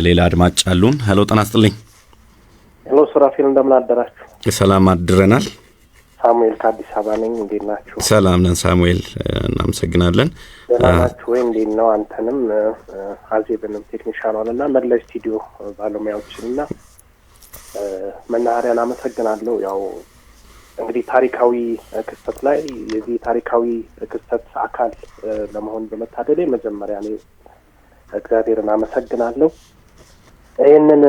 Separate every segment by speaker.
Speaker 1: ሌላ አድማጭ አሉን። ሄሎ ጤና ይስጥልኝ።
Speaker 2: ሄሎ ሱራፌል እንደምን አደራችሁ?
Speaker 1: ሰላም አድረናል።
Speaker 2: ሳሙኤል ከአዲስ አበባ ነኝ። እንዴት ናችሁ?
Speaker 1: ሰላም ነን ሳሙኤል፣ እናመሰግናለን።
Speaker 2: ደህና ናችሁ ወይ? እንዴት ነው? አንተንም አዜብንም ቴክኒሻኑንና መላ ስቱዲዮ ባለሙያዎችንና መናኸሪያን አመሰግናለሁ። ያው እንግዲህ ታሪካዊ ክስተት ላይ የዚህ ታሪካዊ ክስተት አካል ለመሆን በመታደሌ መጀመሪያ እኔ እግዚአብሔርን አመሰግናለሁ። ይህንን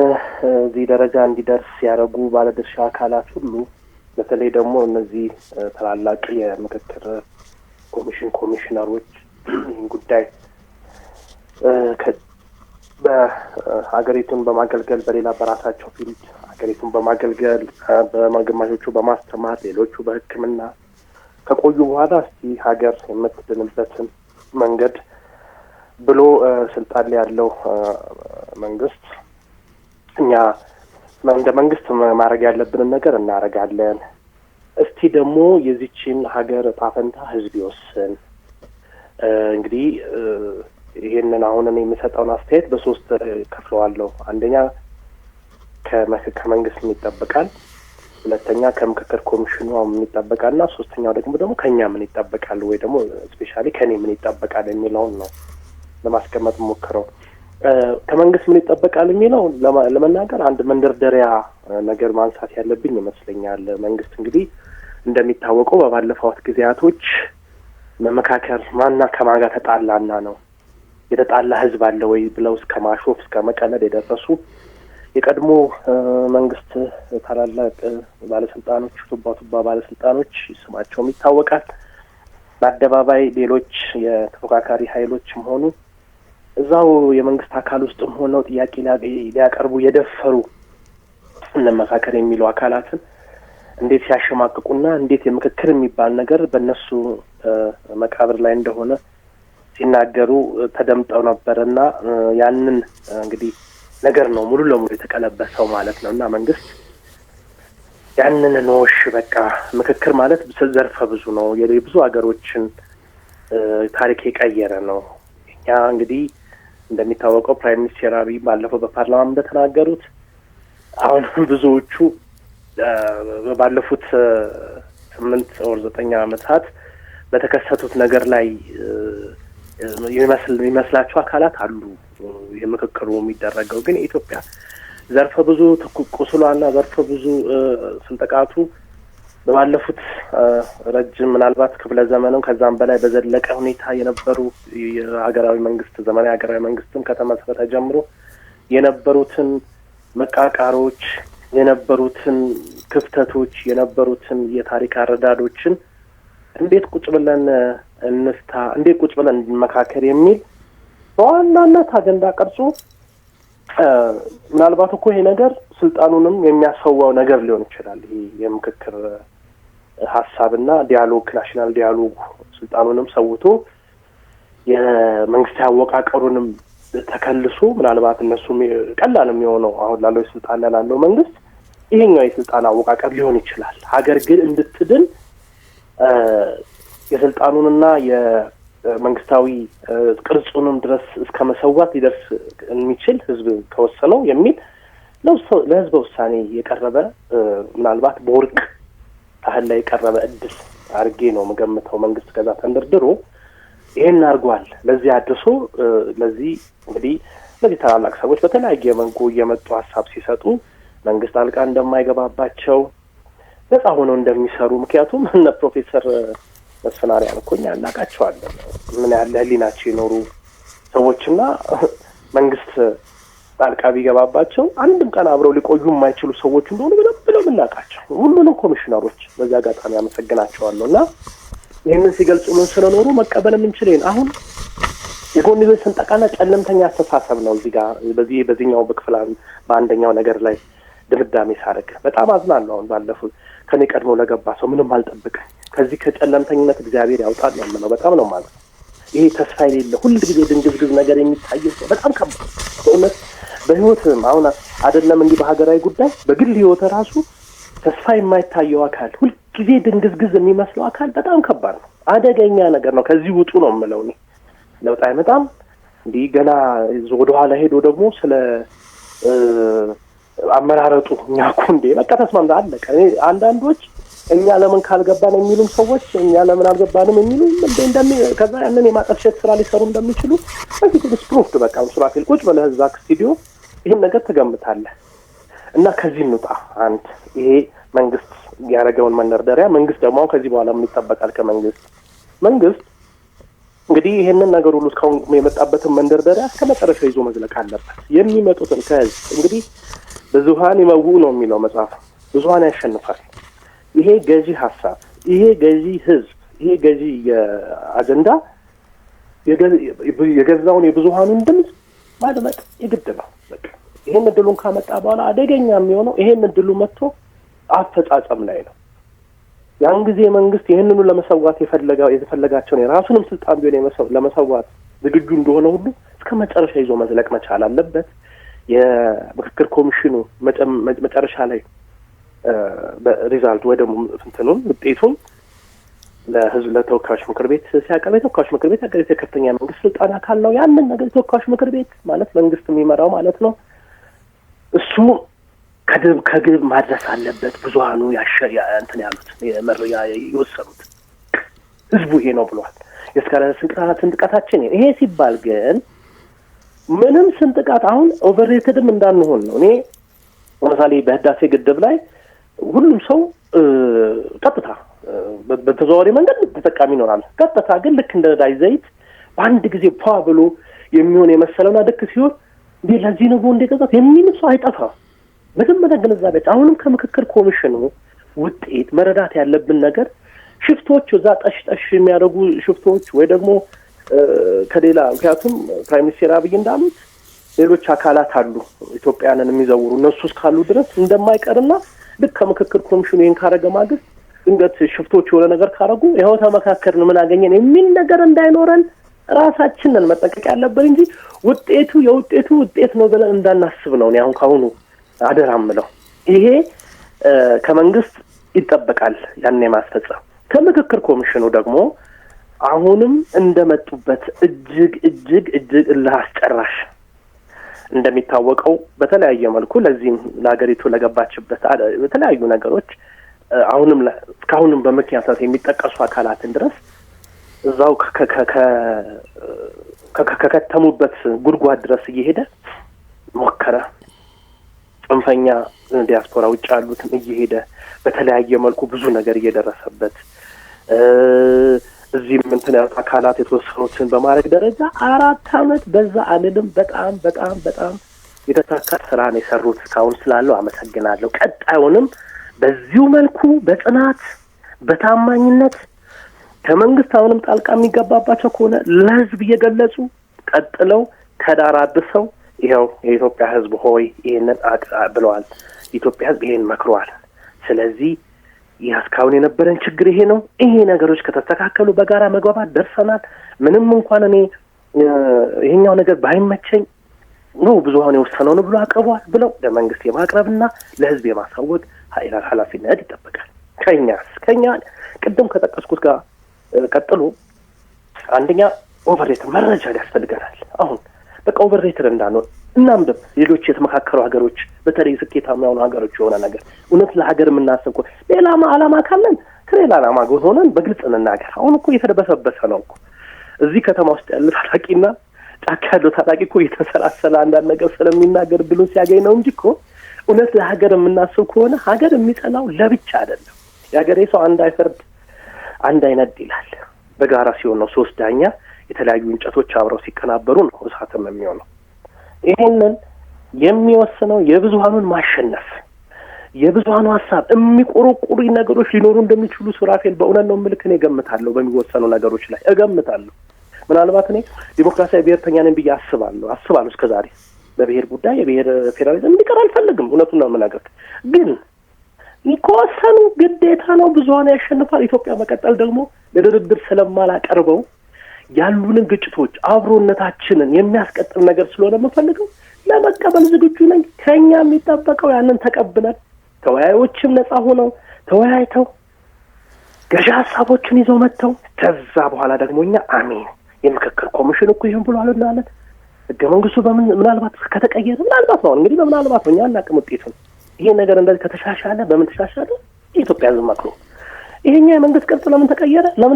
Speaker 2: እዚህ ደረጃ እንዲደርስ ያደረጉ ባለድርሻ አካላት ሁሉ በተለይ ደግሞ እነዚህ ታላላቅ የምክክር ኮሚሽነሮች ጉዳይ በሀገሪቱን በማገልገል በሌላ በራሳቸው ፊልድ ሀገሪቱን በማገልገል በማግማሾቹ በማስተማር ሌሎቹ በሕክምና ከቆዩ በኋላ እስቲ ሀገር የምትድንበትን መንገድ ብሎ ስልጣን ላይ ያለው መንግስት እኛ እንደ መንግስት ማድረግ ያለብንን ነገር እናደርጋለን። እስቲ ደግሞ የዚችን ሀገር ጣፈንታ ህዝብ ይወስን። እንግዲህ ይሄንን አሁን እኔ የምሰጠውን አስተያየት በሶስት ከፍለዋለሁ። አንደኛ ከመንግስት ምን ይጠበቃል፣ ሁለተኛ ከምክክር ኮሚሽኑ ምን ይጠበቃልና ሶስተኛው ደግሞ ከኛ ምን ይጠበቃል ወይ ደግሞ ስፔሻሊ ከኔ ምን ይጠበቃል የሚለውን ነው ለማስቀመጥ ሞክረው። ከመንግስት ምን ይጠበቃል የሚለው ለመናገር አንድ መንደርደሪያ ነገር ማንሳት ያለብኝ ይመስለኛል። መንግስት እንግዲህ እንደሚታወቀው በባለፈው ጊዜያቶች መመካከር ማንና ከማን ጋር ተጣላና ነው የተጣላ ህዝብ አለ ወይ ብለው እስከ ማሾፍ እስከ መቀለድ የደረሱ የቀድሞ መንግስት ታላላቅ ባለስልጣኖች ቱባ ባለስልጣኖች ስማቸውም ይታወቃል። በአደባባይ ሌሎች የተፎካካሪ ኃይሎችም ሆኑ እዛው የመንግስት አካል ውስጥም ሆነው ጥያቄ ሊያቀርቡ የደፈሩ እንመካከር የሚሉ አካላትን እንዴት ሲያሸማቅቁና እንዴት የምክክር የሚባል ነገር በእነሱ መቃብር ላይ እንደሆነ ሲናገሩ ተደምጠው ነበርና ያንን እንግዲህ ነገር ነው ሙሉ ለሙሉ የተቀለበሰው ማለት ነውና መንግስት ያንን ነውሽ በቃ ምክክር ማለት ዘርፈ ብዙ ነው። የብዙ ሀገሮችን ታሪክ የቀየረ ነው። እኛ እንግዲህ እንደሚታወቀው ፕራይም ሚኒስትር አብይ ባለፈው በፓርላማ እንደተናገሩት አሁን ብዙዎቹ ባለፉት 8 ወር 9 ዓመታት በተከሰቱት ነገር ላይ የሚመስላቸው አካላት አሉ። የምክክሩ የሚደረገው ግን ኢትዮጵያ ዘርፈ ብዙ ቁስሏና ዘርፈ ብዙ ስንጠቃቱ ባለፉት ረጅም ምናልባት ክፍለ ዘመንም ከዛም በላይ በዘለቀ ሁኔታ የነበሩ የሀገራዊ መንግስት ዘመናዊ ሀገራዊ መንግስትም ከተመሰረተ ጀምሮ የነበሩትን መቃቃሮች የነበሩትን ክፍተቶች የነበሩትን የታሪክ አረዳዶችን እንዴት ቁጭ ብለን እንዴት ቁጭ ብለን እንመካከር የሚል በዋናነት አጀንዳ ቀርጾ ምናልባት እኮ ይሄ ነገር ስልጣኑንም የሚያሰዋው ነገር ሊሆን ይችላል። ይሄ የምክክር ሀሳብና ዲያሎግ ናሽናል ዲያሎግ ስልጣኑንም ሰውቶ የመንግስት አወቃቀሩንም ተከልሶ ምናልባት እነሱም ቀላል የሚሆነው አሁን ላለው ስልጣን ላይ ላለው መንግስት ይሄኛው የስልጣን አወቃቀር ሊሆን ይችላል። ሀገር ግን እንድትድን የስልጣኑንና የመንግስታዊ ቅርጹንም ድረስ እስከ መሰዋት ሊደርስ የሚችል ህዝብ ከወሰነው የሚል ለህዝብ ውሳኔ የቀረበ ምናልባት በወርቅ ታህል ላይ የቀረበ እድል አርጌ ነው መገመተው። መንግስት ከዛ ተንደርድሮ ይሄን አርጓል። ለዚህ አድሶ ለዚህ እንግዲህ ለዚህ ታላላቅ ሰዎች በተለያየ መንጎ እየመጡ ሀሳብ ሲሰጡ መንግስት አልቃ እንደማይገባባቸው ነፃ ሆነው እንደሚሰሩ ምክንያቱም እነ ፕሮፌሰር መስፈናሪያን እኮ እኛ እናውቃቸዋለን ምን ያህል ህሊናቸው የኖሩ ሰዎችና መንግስት ጣልቃ ቢገባባቸው አንድም ቀን አብረው ሊቆዩ የማይችሉ ሰዎች እንደሆኑ ብለው እናውቃቸው ሁሉንም ኮሚሽነሮች በዛ አጋጣሚ አመሰግናቸዋለሁና ይሄንን ሲገልጹ ምን ስለኖሩ መቀበል የምንችለው አሁን የጎንዮሽ ስንጠቃና ጨለምተኛ አስተሳሰብ ነው። እዚህ ጋር በዚህኛው በክፍላን በአንደኛው ነገር ላይ ድምዳሜ ሳረግ በጣም አዝናለሁ። አሁን ባለፉት ከኔ ቀድሞ ለገባ ሰው ምንም አልጠብቅም ከዚህ ከጨለምተኝነት እግዚአብሔር ያውጣል ነው በጣም ነው ማለት ይሄ ተስፋ የሌለ ሁሉ ጊዜ ድንግዝግዝ ነገር የሚታየው በጣም ከባድ በእውነት በህይወትም አሁን አይደለም እንዲህ በሀገራዊ ጉዳይ በግል ህይወት ራሱ ተስፋ የማይታየው አካል ሁሉ ጊዜ ድንግዝግዝ የሚመስለው አካል በጣም ከባድ ነው። አደገኛ ነገር ነው። ከዚህ ውጡ ነው የምለው እኔ። ለውጥ አይመጣም። እንዲህ ገና ወደ ኋላ ሄዶ ደግሞ ስለ አመራረጡ እኛ እኮ እንዴ በቃ ተስማምተን አለቀ። አንዳንዶች እኛ ለምን ካልገባን የሚሉም ሰዎች እኛ ለምን አልገባንም የሚሉ ከዛ ያንን የማጠፍሸት ስራ ሊሰሩ እንደሚችሉ በዚህ ፕሩፍድ በቃ ሱራፌል ቁጭ ብለህ እዛ ስቱዲዮ ይህን ነገር ትገምታለህ። እና ከዚህ እንውጣ። አንድ ይሄ መንግስት ያደረገውን መንደርደሪያ መንግስት ደግሞ ከዚህ በኋላ ምን ይጠበቃል ከመንግስት? መንግስት እንግዲህ ይሄንን ነገር ሁሉ እስካሁን የመጣበትን መንደርደሪያ እስከ መጨረሻው ይዞ መዝለቅ አለበት። የሚመጡትን ከህዝብ እንግዲህ ብዙሃን ይመው ነው የሚለው መጽሐፍ፣ ብዙሃን ያሸንፋል። ይሄ ገዢ ሀሳብ፣ ይሄ ገዢ ህዝብ፣ ይሄ ገዢ አጀንዳ የገዛውን የብዙሃኑን ድምፅ ማድመጥ የግድ ነው። በቃ ይሄን እድሉን ካመጣ በኋላ አደገኛ የሚሆነው ይሄን እድሉ መጥቶ አፈጻጸም ላይ ነው። ያን ጊዜ መንግስት ይሄንኑ ለመሰዋት የተፈለጋቸውን የራሱንም ስልጣን ቢሆን ለመሰዋት ዝግጁ እንደሆነ ሁሉ እስከ መጨረሻ ይዞ መዝለቅ መቻል አለበት። የምክክር ኮሚሽኑ መጨረሻ ላይ በሪዛልት ወይ ደግሞ እንትኑን ውጤቱን ለህዝብ ለተወካዮች ምክር ቤት ሲያቀርብ የተወካዮች ምክር ቤት ሀገሪቱ የከፍተኛ መንግስት ስልጣን አካል ነው። ያንን ነገር የተወካዮች ምክር ቤት ማለት መንግስት የሚመራው ማለት ነው። እሱ ከግብ ማድረስ አለበት። ብዙሃኑ እንትን ያሉት የወሰኑት ህዝቡ ይሄ ነው ብሏል። የስካለ ስንጥቃታችን ይሄ ሲባል ግን ምንም ስንጥቃት አሁን ኦቨርሬትድም እንዳንሆን ነው። እኔ ለምሳሌ በህዳሴ ግድብ ላይ ሁሉም ሰው ቀጥታ በተዘዋዋሪ መንገድ ተጠቃሚ ይኖራል። ቀጥታ ግን ልክ እንደ ነዳጅ ዘይት በአንድ ጊዜ ፏ ብሎ የሚሆን የመሰለውና ልክ ሲሆን እንዴ ለዚህ ነው ቦንድ የገዛት የሚል ሰው አይጠፋም። መጀመሪያ ግንዛቤች አሁንም ከምክክር ኮሚሽኑ ውጤት መረዳት ያለብን ነገር ሽፍቶች እዛ ጠሽ የሚያደርጉ ሽፍቶች ወይ ደግሞ ከሌላ ምክንያቱም ፕራይም ሚኒስትር አብይ እንዳሉት ሌሎች አካላት አሉ ኢትዮጵያንን የሚዘውሩ እነሱ እስካሉ ድረስ እንደማይቀርና ልክ ከምክክር ኮሚሽኑ ይሄን ካረገ ማግስት ድንገት ሽፍቶች የሆነ ነገር ካረጉ ይኸው ተመካከርን ምን አገኘን የሚል ነገር እንዳይኖረን ራሳችንን መጠንቀቅ ያለብን እንጂ የውጤቱ ውጤት ነው ብለን እንዳናስብ ነው። አሁን ካሁኑ አደራምለው ይሄ ከመንግስት ይጠበቃል ያን የማስፈጸም። ከምክክር ኮሚሽኑ ደግሞ አሁንም እንደመጡበት እጅግ ለአስጨራሽ እንደሚታወቀው በተለያየ መልኩ ለዚህም ለሀገሪቱ ለገባችበት በተለያዩ ነገሮች አሁንም እስካሁንም በምክንያት የሚጠቀሱ አካላትን ድረስ እዛው ከከተሙበት ጉድጓድ ድረስ እየሄደ ሞከረ። ጽንፈኛ ዲያስፖራ ውጭ ያሉትን እየሄደ በተለያየ መልኩ ብዙ ነገር እየደረሰበት እዚህም እንትን ያሉት አካላት የተወሰኑትን በማድረግ ደረጃ 4 አመት በዛ አንልም በጣም የተሳካ ስራ ነው የሰሩት። እስካሁን ስላለው አመሰግናለሁ። ቀጣዩንም በዚሁ መልኩ በጽናት በታማኝነት ከመንግስት አሁንም ጣልቃ የሚገባባቸው ከሆነ ለህዝብ እየገለጹ ቀጥለው ከዳር አድርሰው ይሄው የኢትዮጵያ ህዝብ ሆይ ይሄንን ብለዋል። ኢትዮጵያ ህዝብ ይሄን መክሯል። ስለዚህ ያስካውን የነበረን ችግር ይሄ ነው። ይሄ ነገሮች ከተስተካከሉ በጋራ መግባባት ደርሰናል። ምንም እንኳን እኔ ይሄኛው ነገር ባይመቸኝ ነው ብዙሃኑ የወሰነው ነው ብሎ አቅርቧል ብለው ለመንግስት የማቅረብና ለህዝብ የማሳወቅ ኃላፊነት ይጠበቃል። ከኛ ቅድም ከጠቀስኩት ጋር ቀጥሎ አንደኛ ኦቨርሬትድ መረጃ ያስፈልገናል። አሁን በቃ ኦቨርሬትድ እንዳንሆን እናንብብ። ሌሎች የተመካከሩ ሀገሮች በተለይ ስኬታማ የሆኑ ሀገሮች የሆነ ነገር እውነት ለሀገር የምናስብ ሌላ ዓላማ ካለን ከሌላ ዓላማ ጋር ሆነን በግልጽ እንናገር። አሁን እኮ እየተደበሰበሰ ነው እኮ እዚህ ከተማ ውስጥ ያለ ታጣቂና ጫካ ያለው ታጣቂ እኮ እየተሰላሰለ አንዳንድ ነገር ስለሚናገር ብሎ ሲያገኝ ነው እንጂ እኮ እውነት ለሀገር የምናስብ ከሆነ ሀገር የሚጠላው ለብቻ አይደለም። የሀገሬ ሰው አንድ አይፈርድ አንድ አይነድ ይላል። በጋራ ሲሆን ነው 3 ዳኛ የተለያዩ እንጨቶች አብረው ሲከናበሩ ነው እሳትም የሚሆነው። ይሄንን የሚወስነው የብዙሃኑን ማሸነፍ የብዙሃኑ ሀሳብ የሚቆረቁሩ ነገሮች ሊኖሩ እንደሚችሉ ሱራፌል በእውነት ነው ምልክ ነው እገምታለሁ። በሚወሰኑ ነገሮች ላይ እገምታለሁ። ምናልባት እኔ ዲሞክራሲያዊ ብሔርተኛ ነኝ ብዬ አስባለሁ እስከዛሬ በብሔር ጉዳይ የብሔር ፌዴራሊዝም እንዲቀር አልፈልግም። እውነቱን ነው የምናገር። ግን ከወሰኑ ግዴታ ነው ብዙሃኑ ያሸንፋል። ኢትዮጵያ መቀጠል ደግሞ ለድርድር ስለማላቀርበው ያሉንን ግጭቶች አብሮነታችንን የሚያስቀጥል ነገር ስለሆነ የምፈልገው ለመቀበል ዝግጁ ነኝ። ከኛ የሚጠበቀው ያንን ተቀብለን ተወያዮችም ነፃ ሆነው ተወያይተው ገዢ ሀሳቦችን ይዘው መጥተው ከዛ በኋላ ደግሞ እኛ አሜን የምክክር ኮሚሽን እኮ ይሁን ብሏል እናለን ህገ መንግስቱ ምናልባት ከተቀየረ ምናልባት ነው እንግዲህ በምናልባት ነው ያናቀም ውጤቱን ይሄ ነገር እንደዚህ ከተሻሻለ በምን ተሻሻለ የኢትዮጵያ ህዝብ መክሮ ይሄኛ የመንግስት ቅርጽ ለምን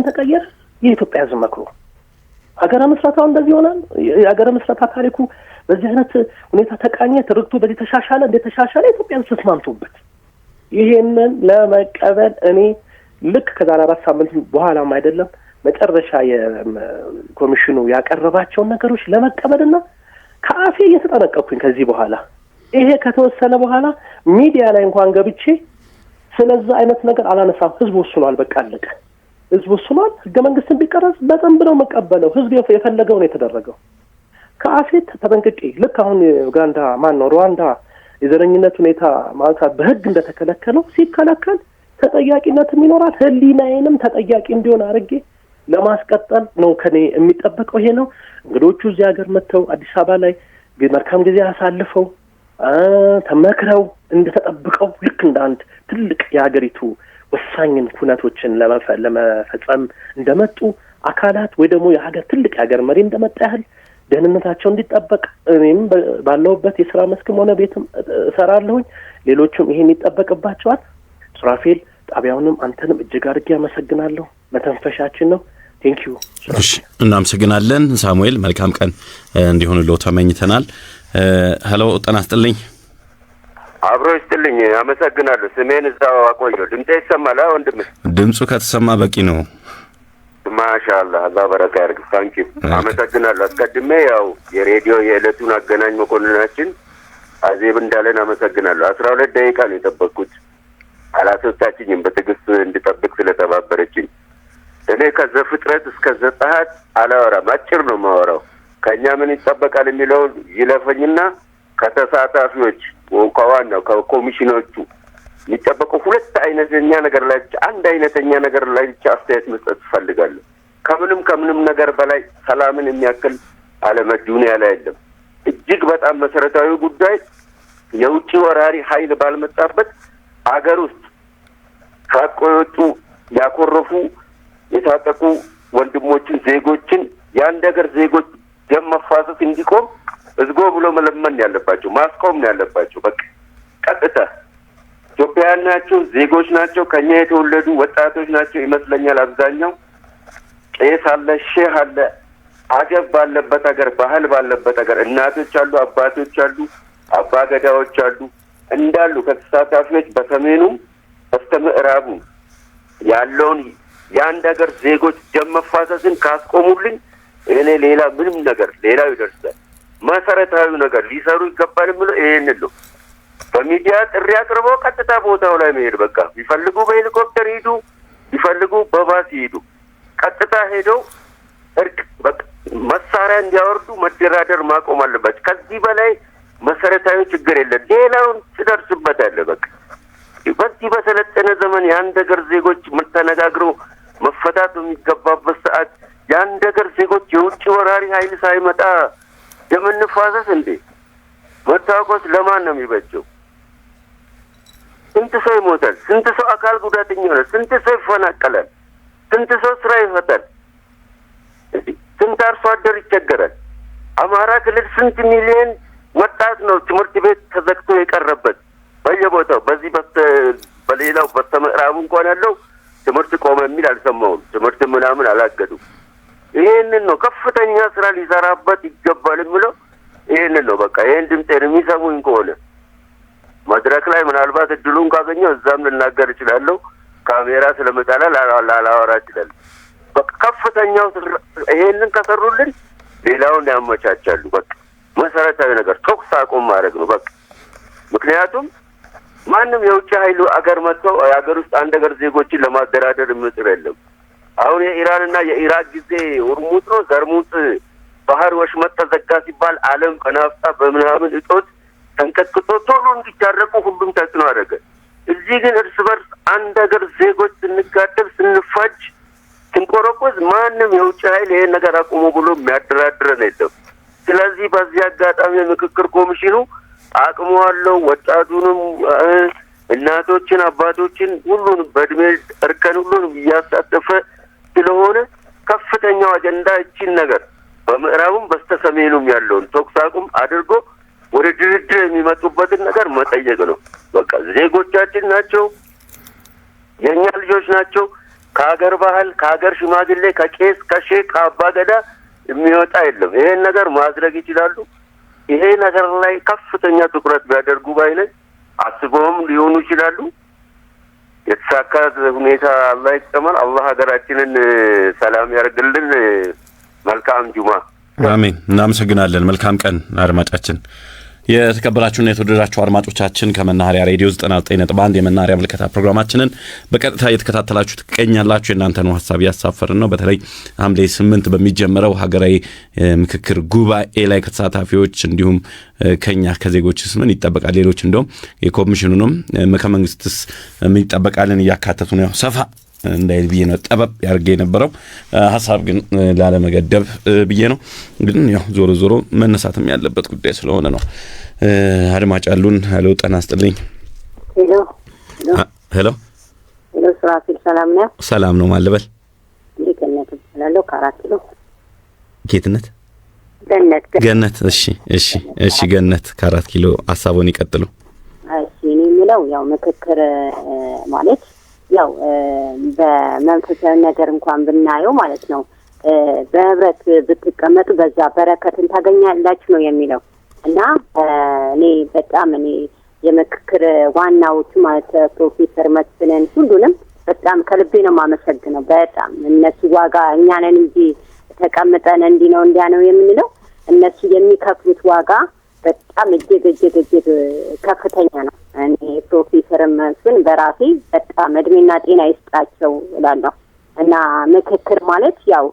Speaker 2: ተቀየረ የኢትዮጵያ ህዝብ መክሮ ሀገረ ምስረታው እንደዚህ ይሆናል የሀገረ ምስረታ ታሪኩ በዚህ አይነት ሁኔታ ተቃኘ ትርክቱ በዚህ ተሻሻለ እንደተሻሻለ ኢትዮጵያ ተስማምቶበት ይሄንን ለመቀበል እኔ ልክ ከዛሬ 4 ሳምንት በኋላም አይደለም መጨረሻ የኮሚሽኑ ያቀረባቸውን ነገሮች ለመቀበልና ከአፌ እየተጠነቀቅኩኝ ከዚህ በኋላ ይሄ ከተወሰነ በኋላ ሚዲያ ላይ እንኳን ገብቼ ስለዛ አይነት ነገር አላነሳም ህዝብ ወስኗል በቃ አለቀ ህዝብ ወስኗል ህገ መንግስትን ቢቀረጽ በጣም ብለው መቀበለው ህዝብ የፈለገው ነው የተደረገው ከአፌ ተጠንቅቄ ልክ አሁን ኡጋንዳ ሩዋንዳ የዘረኝነት ሁኔታ ማለት በህግ እንደተከለከለው ሲከለከል ተጠያቂነትም ይኖራል ህሊናዬንም ተጠያቂ እንዲሆን አድርጌ ለማስቀጠል ነው ከኔ የሚጠበቀው ይሄ ነው እንግዶቹ እዚህ ሀገር መጥተው አዲስ አበባ ላይ መልካም ጊዜ አሳልፈው ተመክረው እንደተጠብቀው ልክ እንደ አንድ ትልቅ የሀገሪቱ ወሳኝን ኩነቶችን ለመፈጸም እንደመጡ አካላት ወይ ደግሞ የሀገር ትልቅ የሀገር መሪ እንደመጣ ያህል ደህንነታቸው እንዲጠበቅ እኔም ባለውበት የሥራ መስክም ሆነ ቤትም እሰራለሁኝ ሌሎችም ይሄን ይጠበቅባቸዋል ሱራፌል ጣቢያውንም አንተንም እጅግ አድርጌ አመሰግናለሁ መተንፈሻችን ነው ቴንኪዩ
Speaker 1: እሺ እናመሰግናለን ሳሙኤል መልካም ቀን እንዲሆንልዎ ተመኝተናል ሄሎ ጤና ይስጥልኝ
Speaker 3: አብሮ ይስጥልኝ አመሰግናለሁ ስሜን እዛው አቆየው ድምጤ ይሰማል ወንድም
Speaker 1: ድምጹ ከተሰማ በቂ ነው
Speaker 3: ማሻአላህ አላህ በረካ ያርግ ታንኪ አመሰግናለሁ አስቀድሜ ያው የሬዲዮ የዕለቱን አገናኝ መኮንናችን አዜብ እንዳለን አመሰግናለሁ 12 ደቂቃ ነው የጠበቅኩት አላሰጣችኝም በትግስት እንድጠብቅ ስለተባበረችኝ እኔ ከዘፍጥረት እስከ ዘጸአት አላወራም አጭር ነው ማወራው ከኛ ምን ይጠበቃል የሚለው ይለፈኝና ከተሳታፊዎች ወንኳዋናው ከኮሚሽኖቹ የሚጠበቀው ሁለት አይነተኛ ነገር ላይ አንድ አይነተኛ ነገር ላይ ብቻ አስተያየት መስጠት ፈልጋለሁ ከምንም ነገር በላይ ሰላምን የሚያክል ዓለም ዱንያ ላይ አይደለም እጅግ በጣም መሰረታዊ ጉዳይ የውጭ ወራሪ ኃይል ባልመጣበት አገር ውስጥ ታቆዩቱ ያኮረፉ የታጠቁ ወንድሞችን ዜጎችን ያን ነገር ዜጎች ደም መፋሰስ እንዲቆም እዝጎ ብሎ መለመን ያለባቸው ማስቆም ያለባቸው በቃ ቀጥታ ኢትዮጵያውያን ናቸው ዜጎች ናቸው ከኛ የተወለዱ ወጣቶች ናቸው ይመስለኛል አብዛኛው ቄስ አለ ሼህ አለ አገብ ባለበት ሀገር ባህል ባለበት ሀገር እናቶች አሉ አባቶች አሉ አባገዳዎች አሉ እንዳሉ ከተሳታፊዎች በሰሜኑም በስተምዕራቡ ያለውን የአንድ ሀገር ዜጎች ደም መፋሰስን ካስቆሙልን እኔ ሌላ ምንም ነገር ሌላው ይደርሳል መሰረታዊ ነገር ሊሰሩ ይገባል ብሎ ይሄንን ነው በሚዲያ ጥሪ አቅርቦ ቀጥታ ቦታው ላይ መሄድ በቃ ይፈልጉ በሄሊኮፕተር ሄዱ ይፈልጉ በባስ ሄዱ ቀጥታ ሄደው እርቅ በቃ መሳሪያ እንዲያወርዱ መደራደር ማቆም አለበት ከዚህ በላይ መሰረታዊ ችግር የለም ሌላውን ሲደርስበታል በቃ በዚህ በሰለጠነ ዘመን የአንድ ሀገር ዜጎች ተነጋግረው መፈታት የሚገባበት ሰዓት የአንድ ሀገር ዜጎች የውጭ ወራሪ ኃይል ሳይመጣ ደምንፋሰስ እንዴ መታወቆስ ለማን ነው የሚበጀው ስንት ሰው ይሞታል ስንት ሰው አካል ጉዳተኛ ይሆናል ስንት ሰው ይፈናቀላል ስንት ሰው ስራ ይፈታል ስንት አርሶ አደር ይቸገራል አማራ ክልል ስንት ሚሊዮን ወጣት ነው ትምህርት ቤት ተዘግቶ የቀረበት በየቦታው በዚህ በሌላው በተምዕራቡ እንኳን ያለው ትምህርት ቆመ የሚል አልሰማውም ትምህርት ምናምን አላገዱም ይሄንን ነው ከፍተኛ ስራ ሊሰራበት ይገባል የሚለው ይሄንን ነው በቃ ይሄን ድምጤን የሚሰሙኝ ከሆነ መድረክ ላይ ምናልባት እድሉን ካገኘው እዛም ልናገር እችላለሁ ካሜራ ስለመጣላ ላላወራ እችላለሁ በቃ ከፍተኛው ይሄንን ከሰሩልን ሌላውን ያመቻቻሉ በቃ መሰረታዊ ነገር ተኩስ አቁም ማድረግ ነው በቃ ምክንያቱም ማንም የውጭ ኃይሉ አገር መጥቶ የአገር ውስጥ አንድ ሀገር ዜጎችን ለማደራደር ምጥር የለም አሁን የኢራንና የኢራቅ ጊዜ ወርሙጥ ነው ዘርሙጥ ባህር ወሽመጥ ተዘጋ ሲባል ዓለም ከናፍጣ በምናምን እጦት ተንቀጥቅጦ ቶሎ እንዲታረቁ ሁሉም ተጽዕኖ አደረገ እዚህ ግን እርስ በርስ አንድ ሀገር ዜጎች ስንጋደል ስንፋጅ ስንቆረቆዝ ማንም የውጭ ኃይል ይሄን ነገር አቁሞ ብሎ የሚያደራድረን የለም ስለዚህ በዚህ አጋጣሚ ምክክር ኮሚሽኑ አቅሙ አለው ወጣቱንም እናቶችን አባቶችን ሁሉን በእድሜ እርከን ሁሉን ያሳተፈ ስለሆነ ከፍተኛው አጀንዳ እቺን ነገር በምዕራቡም በስተሰሜኑም ያለውን ተኩስ አቁም አድርጎ ወደ ድርድር የሚመጡበትን ነገር መጠየቅ ነው። በቃ ዜጎቻችን ናቸው፣ የኛ ልጆች ናቸው። ከሀገር ባህል፣ ከሀገር ሽማግሌ፣ ከቄስ፣ ከሼክ፣ ከአባገዳ የሚወጣ የለም። ይሄን ነገር ማድረግ ይችላሉ። ይሄ ነገር ላይ ከፍተኛ ትኩረት ቢያደርጉ ባይነኝ አስበውም ሊሆኑ ይችላሉ። የተሳካ ሁኔታ አላህ ይጠመን። አላህ ሀገራችንን ሰላም ያርግልን። መልካም ጁማ።
Speaker 1: አሜን። እናመሰግናለን። መልካም ቀን አድማጫችን። የተከበራችሁና የተወደዳችሁ አድማጮቻችን ከመናኸሪያ ሬዲዮ 99.1 የመናኸሪያ ምልከታ ፕሮግራማችንን በቀጥታ እየተከታተላችሁ ትገኛላችሁ። የእናንተን ሐሳብ ያሳፈርን ነው። በተለይ ሐምሌ 8 በሚጀምረው ሀገራዊ ምክክር ጉባኤ ላይ ከተሳታፊዎች እንዲሁም ከኛ ከዜጎችስ ምን ይጠበቃል፣ ሌሎች እንደውም የኮሚሽኑንም ከመንግስትስ ምን ይጠበቃልን እያካተቱ ነው። ሰፋ እንዳይል ብዬ ነው ጠበብ ያርገ የነበረው ሐሳብ ግን ላለመገደብ ብዬ ነው። ግን ያው ዞሮ ዞሮ መነሳትም ያለበት ጉዳይ ስለሆነ ነው። አድማጭ አሉን። ሄሎ ጤና ይስጥልኝ። ሄሎ
Speaker 4: ስራፊል ሰላም ነው?
Speaker 1: ሰላም ነው ማለበል
Speaker 4: ገነት እላለሁ ከአራት ኪሎ
Speaker 1: ጌትነት ገነት። እሺ ገነት ከአራት ኪሎ ሐሳቡን ይቀጥሉ።
Speaker 4: እሺ እኔ የምለው ያው ምክክር ማለት ያው በመንፈሳዊ ነገር እንኳን ብናየው ማለት ነው በህብረት ብትቀመጡ በዛ በረከትን ታገኛላችሁ ነው የሚለው እና እኔ በጣም የምክክር ዋናዎቹ ማለት ፕሮፌሰር መስፍንን ሁሉንም በጣም ከልቤ ነው የማመሰግነው። በጣም እነሱ ዋጋ እኛ ነን እንጂ ተቀምጠን እንዲህ ነው እንዲያ ነው የምንለው፣ እነሱ የሚከፍሉት ዋጋ በጣም እጅግ ከፍተኛ ነው። እኔ ፕሮፌሰር መስፍን በራሴ በጣም እድሜና ጤና ይስጣቸው እላለሁ እና ምክክር ማለት ያው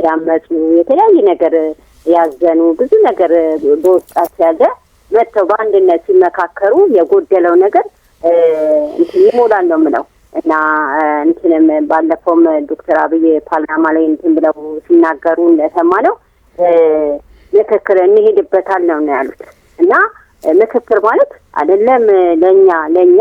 Speaker 4: ያመጹ የተለያየ ነገር ያዘኑ ብዙ ነገር በውስጣቸው ያለ መተው በአንድነት ሲመካከሩ የጎደለው ነገር ይሞላል ነው የምለው እና እንትንም ባለፈውም ዶክተር አብይ ፓርላማ ላይ ብለው ሲናገሩ እንደሰማነው ምክክር እንሄድበታል ነው ያሉት እና ምክክር ማለት አይደለም ለኛ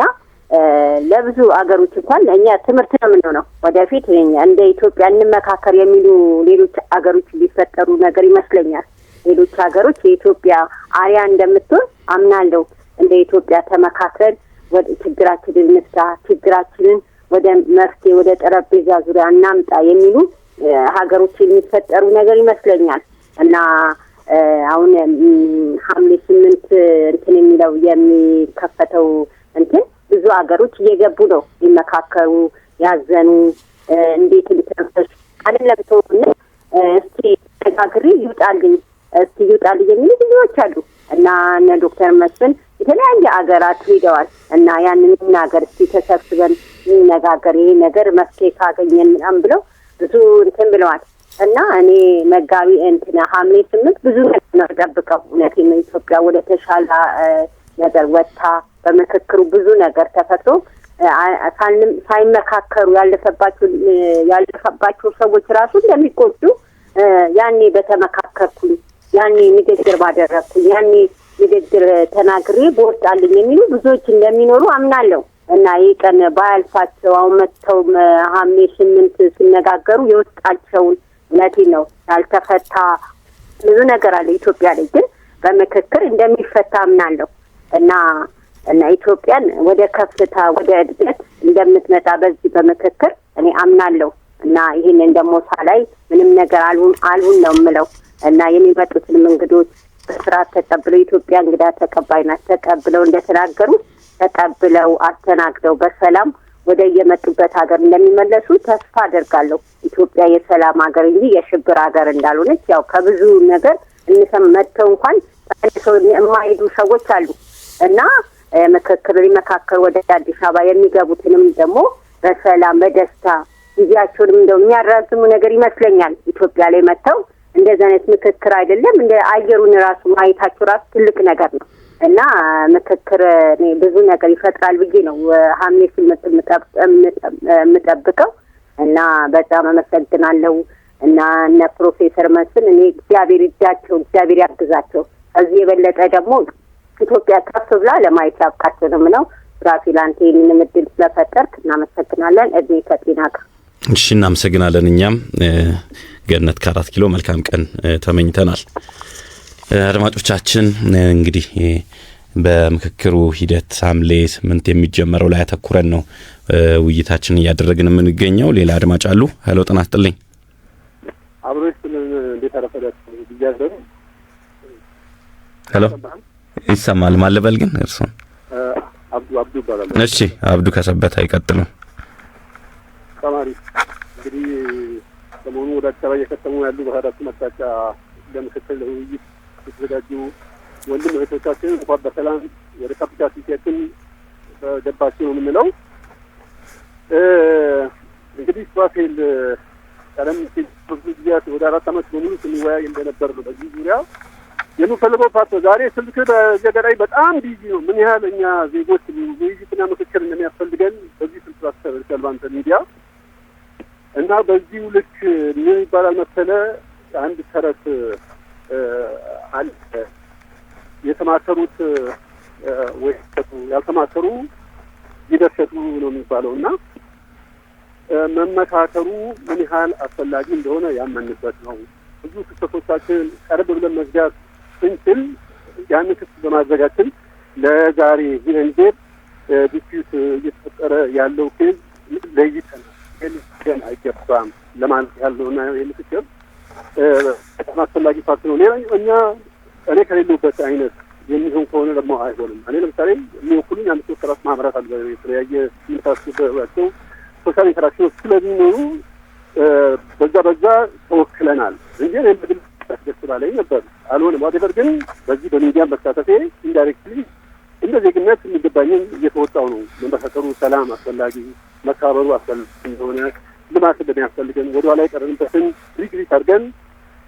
Speaker 4: ለብዙ አገሮች እንኳን ለኛ ትምህርት ነው የምንሆነው። ወደፊት እንደ ኢትዮጵያ እንመካከር የሚሉ ሌሎች አገሮች ሊፈጠሩ ነገር ይመስለኛል። ሌሎች ሀገሮች የኢትዮጵያ አሪያ እንደምትሆን አምናለሁ። እንደ ኢትዮጵያ ተመካከል ወደ ችግራችንን እንፍታ፣ ችግራችንን ወደ መፍትሄ ወደ ጠረጴዛ ዙሪያ እናምጣ የሚሉ ሀገሮች የሚፈጠሩ ነገር ይመስለኛል እና አሁን ሐምሌ 8 የሚለው የሚከፈተው ብዙ ሀገሮች እየገቡ ነው ሊመካከሩ ያዘኑ እንዴት ሊተንፈስ አይደለም ተውና እስቲ ተጋግሪ ይውጣልኝ የሚሉ ብዙዎች አሉ እና እነ ዶክተር መስፍን የተለያየ ሀገራት ሄደዋል እና ያንን ነገር እስቲ ተሰብስበን እንነጋገር ይሄ ነገር መፍትሄ ካገኘን ምናምን ብለው ብዙ ብለዋል እና እኔ መጋቢ ሐምሌ 8 ብዙ ነገር ተጠብቀው እውነቴን ኢትዮጵያ ወደ ተሻለ ነገር ወጣ በመከክሩ ብዙ ነገር ተፈጥሮ ሳይመካከሩ ያለፈባቸው ሰዎች ራሱ እንደሚቆጡ ያኔ በተመካከርኩኝ ያኔ ንግግር ባደረኩኝ ያኔ ንግግር ተናግሬ በወጣልኝ የሚሉ ብዙዎች እንደሚኖሩ አምናለሁ እና ይቀን ባያልፋቸው አሁን መተው ሐምሌ 8 ሲነጋገሩ የወጣቸውን እውነቴ ነው ያልተፈታ ብዙ ነገር አለ ኢትዮጵያ ላይ ግን በመከክር እንደሚፈታ አምናለሁ እና ኢትዮጵያን ወደ ከፍታ ወደ እድገት እንደምትመጣ በዚህ በመከክር እኔ አምናለሁ እና ይሄንን ደግሞ ሳላይ ምንም ነገር አልሁን ነው የምለው እና የሚመጡትን እንግዶች በስርዓት ተቀብለው ኢትዮጵያ እንግዳ ተቀባይናት ተቀብለው እንደተናገሩ ተቀብለው አስተናግደው በሰላም ወደ የመጡበት ሀገር እንደሚመለሱ ተስፋ አደርጋለሁ። ኢትዮጵያ የሰላም ሀገር እንጂ የሽብር ሀገር እንዳልሆነች ያው ከብዙ ነገር እንሰማተው እንኳን ሰው የማይዱ ሰዎች አሉ እና መከክር ሊመካከር ወደ አዲስ አበባ የሚገቡትንም ደግሞ በሰላም በደስታ ጊዜያቸውንም እንደው የሚያራዝሙ ነገር ይመስለኛል። ኢትዮጵያ ላይ መተው እንደዚህ አይነት ምክክር አይደለም እንደ አየሩን ራሱ ማየታቸው ራሱ ትልቅ ነገር ነው እና ምክክር ብዙ ነገር ይፈጥራል ብዬ ነው ሐምሌ 8 የምጠብቀው እና በጣም አመሰግናለሁ እና እነ ፕሮፌሰር መስፍን እኔ እግዚአብሔር ይዳቸው እግዚአብሔር ያግዛቸው እዚህ የበለጠ ደግሞ ኢትዮጵያ ከፍ ብላ ለማየት ያብቃቸው ነው ራፊል አንተ ይህንን እድል ስለፈጠርክ እናመሰግናለን። እዚህ ከጤና ጋር
Speaker 1: እሺ እናመሰግናለን። እኛም ገነት ከ4 ኪሎ መልካም ቀን ተመኝተናል። አድማጮቻችን እንግዲህ በምክክሩ ሂደት ሐምሌ 8 የሚጀመረው ላይ አተኩረን ነው ውይይታችን እያደረግን የምንገኘው። ሌላ አድማጭ አሉ። ሄሎ ጤና ይስጥልኝ።
Speaker 5: አብሮሽ እንዴት አረፈዳችሁ? ይያዘሩ
Speaker 1: ሄሎ ይሰማል ማለበል ግን እርሶን
Speaker 5: አብዱ ይባላል።
Speaker 1: እሺ አብዱ ከሰበታ ይቀጥሉ።
Speaker 5: ተማሪ እንግዲህ ሰሞኑ ወደ አዲስ አበባ እየከተሙ ያሉ ባህራቱ መጣጫ ለምክክር ለውይይት የተዘጋጁ ወንድም እህቶቻችን እንኳን በሰላም ወደ ካፒታል ሲቲያችን ገባችሁ ነው የምንለው። እንግዲህ ሱራፌል ቀደም ሲል ጊዜያት ወደ 4 ዓመት በሙሉ ስንወያይ እንደነበር ነው በዚህ ዙሪያ የምፈልገው ፓርቶ ዛሬ ስልክ በዘገራይ በጣም ቢዚ ነው። ምን ያህል እኛ ዜጎች ውይይትና ምክክር እንደሚያስፈልገን በዚህ ስልክ አስተላልፏል ባንተ ሚዲያ እና በዚህ ልክ ምን ይባላል መሰለ አንድ ተረት አለ የተማከሩት ወይስ ያልተማከሩ ይደሰቱ ነው የሚባለውና መመካከሩ ምን ያህል አስፈላጊ እንደሆነ ያመንበት ነው። ብዙ ክስተቶቻችን ቀርብ ብለን መዝጋት ስንችል ያንን ክስ በማዘጋጀት ለዛሬ ዚንዴር ዲስፒዩት እየተፈጠረ ያለው ኬዝ ለይተን ግን አይገባም ለማለት ያለውና የምክክር በጣም አስፈላጊ ፓርት ነው። ሌላ እኔ ከሌለሁበት አይነት የሚሆን ከሆነ ደግሞ አይሆንም። እኔ ለምሳሌ የሚወክሉኝ አንድ ሶስት አራት ማህበራት አሉ የተለያየ የሚታስቡባቸው ሶሻል ኢንተራክሽኖች ስለሚኖሩ በዛ ተወክለናል እንጂ እኔ በግል ደስ ባለኝ ነበር አልሆነም። ዋቴቨር ግን በዚህ በሚዲያም መሳተፌ ኢንዳይሬክትሊ እንደ ዜግነት የሚገባኝን እየተወጣው ነው። መመካከሩ ሰላም አስፈላጊ መካበሩ አስፈላጊ እንደሆነ ልማት እንደሚያስፈልገን ወደኋላ የቀረንበትን ሪግሪት አድርገን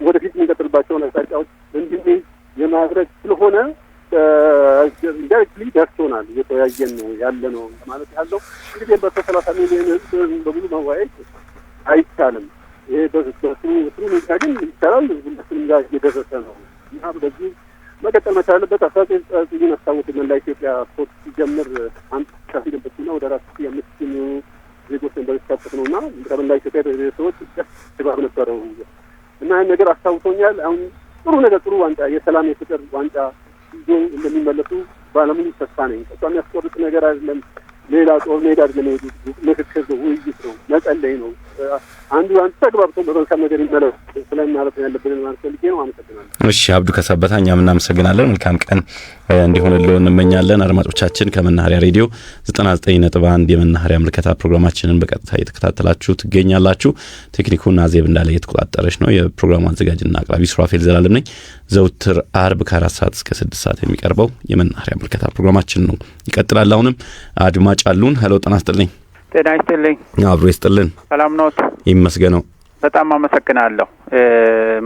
Speaker 5: ወደፊት የምንቀጥልባቸውን አቅጣጫዎች እንድንይዝ የማድረግ ስለሆነ ኢንዳይሬክትሊ ደርሶናል። እየተወያየን ነው ያለ ነው ማለት ያለው እንግዲህ በ30 ሚሊዮን ህዝብ በሙሉ ማዋየት አይቻልም። ይሄ በስሩ ሚዲያ ግን ይቻላል። ሁሉም ጋር እየደረሰ ነው እና በዚህ መቀጠል መቻል አለበት። 1999 አስታውስ መላ ኢትዮጵያ ስፖርት ሲጀምር አንድ ካፊደበትና ወደ 4,500 የሚሆኑ ዜጎች እንደተሳተፉ ነውና በመላ ኢትዮጵያ ሰዎች ድባብ ነበረው እና ያን ነገር አስታውሶኛል። አሁን ጥሩ ዋንጫ የሰላም የፍቅር ዋንጫ ይዞ እንደሚመለሱ ባለሙሉ ተስፋ ነኝ። እሷ የሚያስቆርጥ ነገር አይደለም። ሌላ ጦር ሜዳ አይደለም። ምክክር ነው፣ ውይይት ነው፣ መጸለይ ነው። አንዱ ተግባብቶ በመልካም ነገር ይመለስ ስለምን ማለት ያለብን ማለት ፈልጌ ነው። አመሰግናለሁ።
Speaker 1: እሺ አብዱ ከሰበታ እኛም እናመሰግናለን። መልካም ቀን እንዲሆንልዎ እንመኛለን። አድማጮቻችን ከመናኸሪያ ሬዲዮ 99.1 የመናኸሪያ ምልከታ ፕሮግራማችንን በቀጥታ እየተከታተላችሁ ትገኛላችሁ። ቴክኒኩን አዜብ እንዳለ እየተቆጣጠረች ነው። የፕሮግራሙ አዘጋጅና አቅራቢ ሱራፌል ዘላለም ነኝ። ዘውትር አርብ ከ4 ሰዓት እስከ 6 ሰዓት የሚቀርበው የመናኸሪያ ምልከታ ፕሮግራማችን ነው ይቀጥላል። አሁንም አድማጭ አሉን። ሄሎ ጤና ይስጥልኝ።
Speaker 6: ጤና ይስጥልኝ።
Speaker 1: አብሮ ይስጥልን።
Speaker 6: ሰላም ነዎት?
Speaker 1: ይመስገነው።
Speaker 6: በጣም አመሰግናለሁ።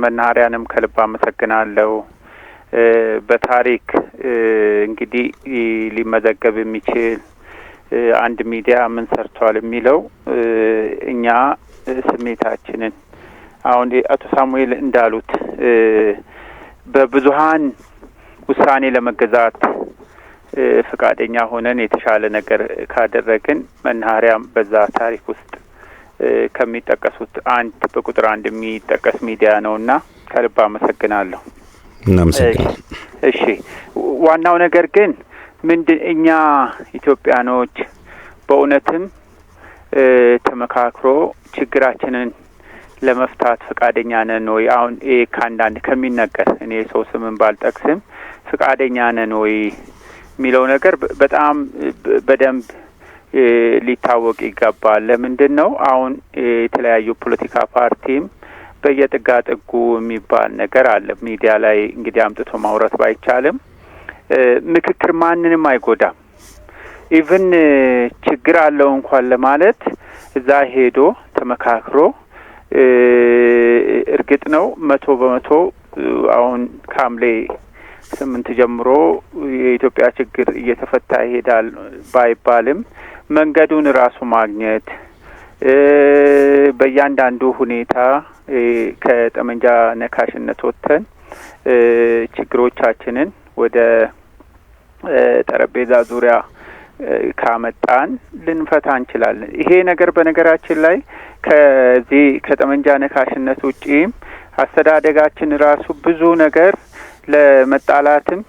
Speaker 6: መናኸሪያንም ከልብ አመሰግናለሁ። በታሪክ እንግዲህ ሊመዘገብ የሚችል አንድ ሚዲያ ምን ሰርቷል የሚለው እኛ ስሜታችንን አሁን አቶ ሳሙኤል እንዳሉት በብዙሃን ውሳኔ ለመገዛት ፍቃደኛ ሆነን የተሻለ ነገር ካደረግን መናኸሪያም በዛ ታሪክ ውስጥ ከሚጠቀሱት በቁጥር አንድ የሚጠቀስ ሚዲያ ነውና ከልብ አመሰግናለሁ።
Speaker 1: እናመሰግናለን።
Speaker 6: እሺ ዋናው ነገር ግን እኛ ኢትዮጵያኖች በእውነትም ተመካክሮ ችግራችንን ለመፍታት ፍቃደኛ ነን ወይ? አሁን ከአንዳንድ ከሚነገር እኔ ሰው ስምን ባልጠቅስም ፍቃደኛ ነን ወይ የሚለው ነገር በጣም በደንብ ሊታወቅ ይገባል። ለምንድን ነው አሁን የተለያዩ ፖለቲካ ፓርቲም በየጥጋጥጉ የሚባል ነገር አለ። ሚዲያ ላይ እንግዲህ አምጥቶ ማውራት ባይቻልም ምክክር ማንንም አይጎዳም። ኢቭን ችግር አለው እንኳን ለማለት እዛ ሄዶ ተመካክሮ እርግጥ ነው 100% አሁን ካምሌ 8 ጀምሮ የኢትዮጵያ ችግር እየተፈታ ይሄዳል ባይባልም መንገዱን ራሱ ማግኘት በእያንዳንዱ ሁኔታ ከጠመንጃ ነካሽነት ወጥተን ችግሮቻችንን ወደ ጠረጴዛ ዙሪያ ካመጣን ልንፈታ እንችላለን። ይሄ ነገር በነገራችን ላይ ከዚህ ከጠመንጃ ነካሽነት ውጪም አስተዳደጋችን ራሱ ብዙ ነገር ለመጣላትም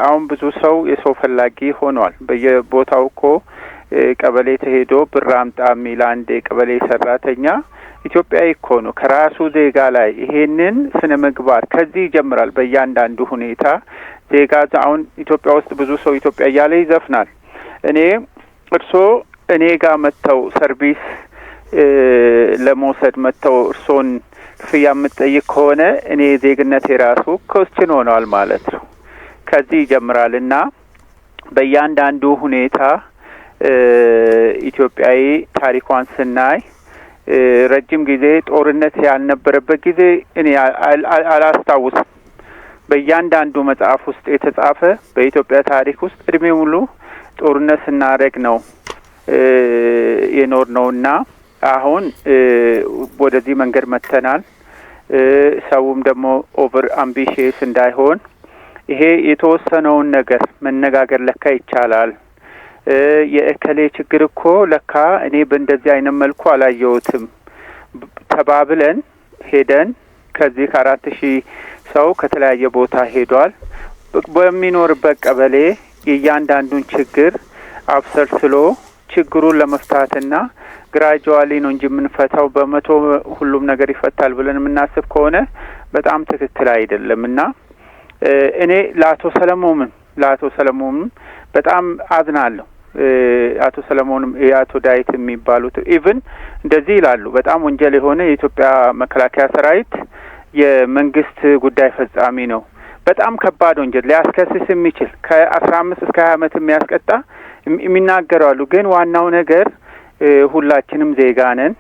Speaker 6: አሁን ብዙ ሰው የሰው ፈላጊ ሆኗል። በየቦታው እኮ ቀበሌ ተሄዶ ብር አምጣ የሚል አንድ ቀበሌ ሰራተኛ ኢትዮጵያዊ እኮ ነው። ከራሱ ዜጋ ላይ ይሄንን ስነ ምግባር ከዚህ ይጀምራል። በእያንዳንዱ ሁኔታ ዜጋ አሁን ኢትዮጵያ ውስጥ ብዙ ሰው ኢትዮጵያ እያለ ይዘፍናል። እኔ ጋር መጥተው ሰርቪስ ለመውሰድ መጥተው እርሶን ክፍያ የምትጠይቅ ከሆነ እኔ ዜግነት የራሱ ኮስችን ሆኗል ማለት ነው። ከዚህ ይጀምራልና በእያንዳንዱ ሁኔታ ኢትዮጵያዊ ታሪኳን ስናይ ረጅም ጊዜ ጦርነት ያልነበረበት ጊዜ እኔ አላስታውስም። በእያንዳንዱ መጽሐፍ ውስጥ የተጻፈ በኢትዮጵያ ታሪክ ውስጥ እድሜ ሙሉ ጦርነት ስናደርግ ነው የኖር ነውና አሁን ወደዚህ መንገድ መተናል። ሰውም ደግሞ ኦቨር አምቢሽየስ እንዳይሆን ይሄ የተወሰነውን ነገር መነጋገር ለካ ይቻላል። የእከሌ ችግር እኮ ለካ እኔ በእንደዚህ አይነት መልኩ አላየሁትም ተባብለን ሄደን ከዚህ 4000 ሰው ከተለያየ ቦታ ሄዷል። በሚኖርበት ቀበሌ የእያንዳንዱን ችግር አብሰልስሎ ችግሩን ለመፍታትና ግራጁዋሊ ነው እንጂ የምንፈታው በመቶ ሁሉም ነገር ይፈታል ብለን የምናስብ ከሆነ በጣም ትክክል አይደለምና እኔ ለአቶ ሰለሞን በጣም አዝናለሁ። አቶ ሰለሞንም የአቶ ዳዊት የሚባሉት ኢቭን እንደዚህ ይላሉ። በጣም ወንጀል የሆነ የኢትዮጵያ መከላከያ ሰራዊት የመንግስት ጉዳይ ፈጻሚ ነው። በጣም ከባድ ወንጀል ሊያስከስስ የሚችል ከ15 እስከ 20 ዓመት የሚያስቀጣ የሚናገራሉ። ግን ዋናው ነገር ሁላችንም ዜጋ ነን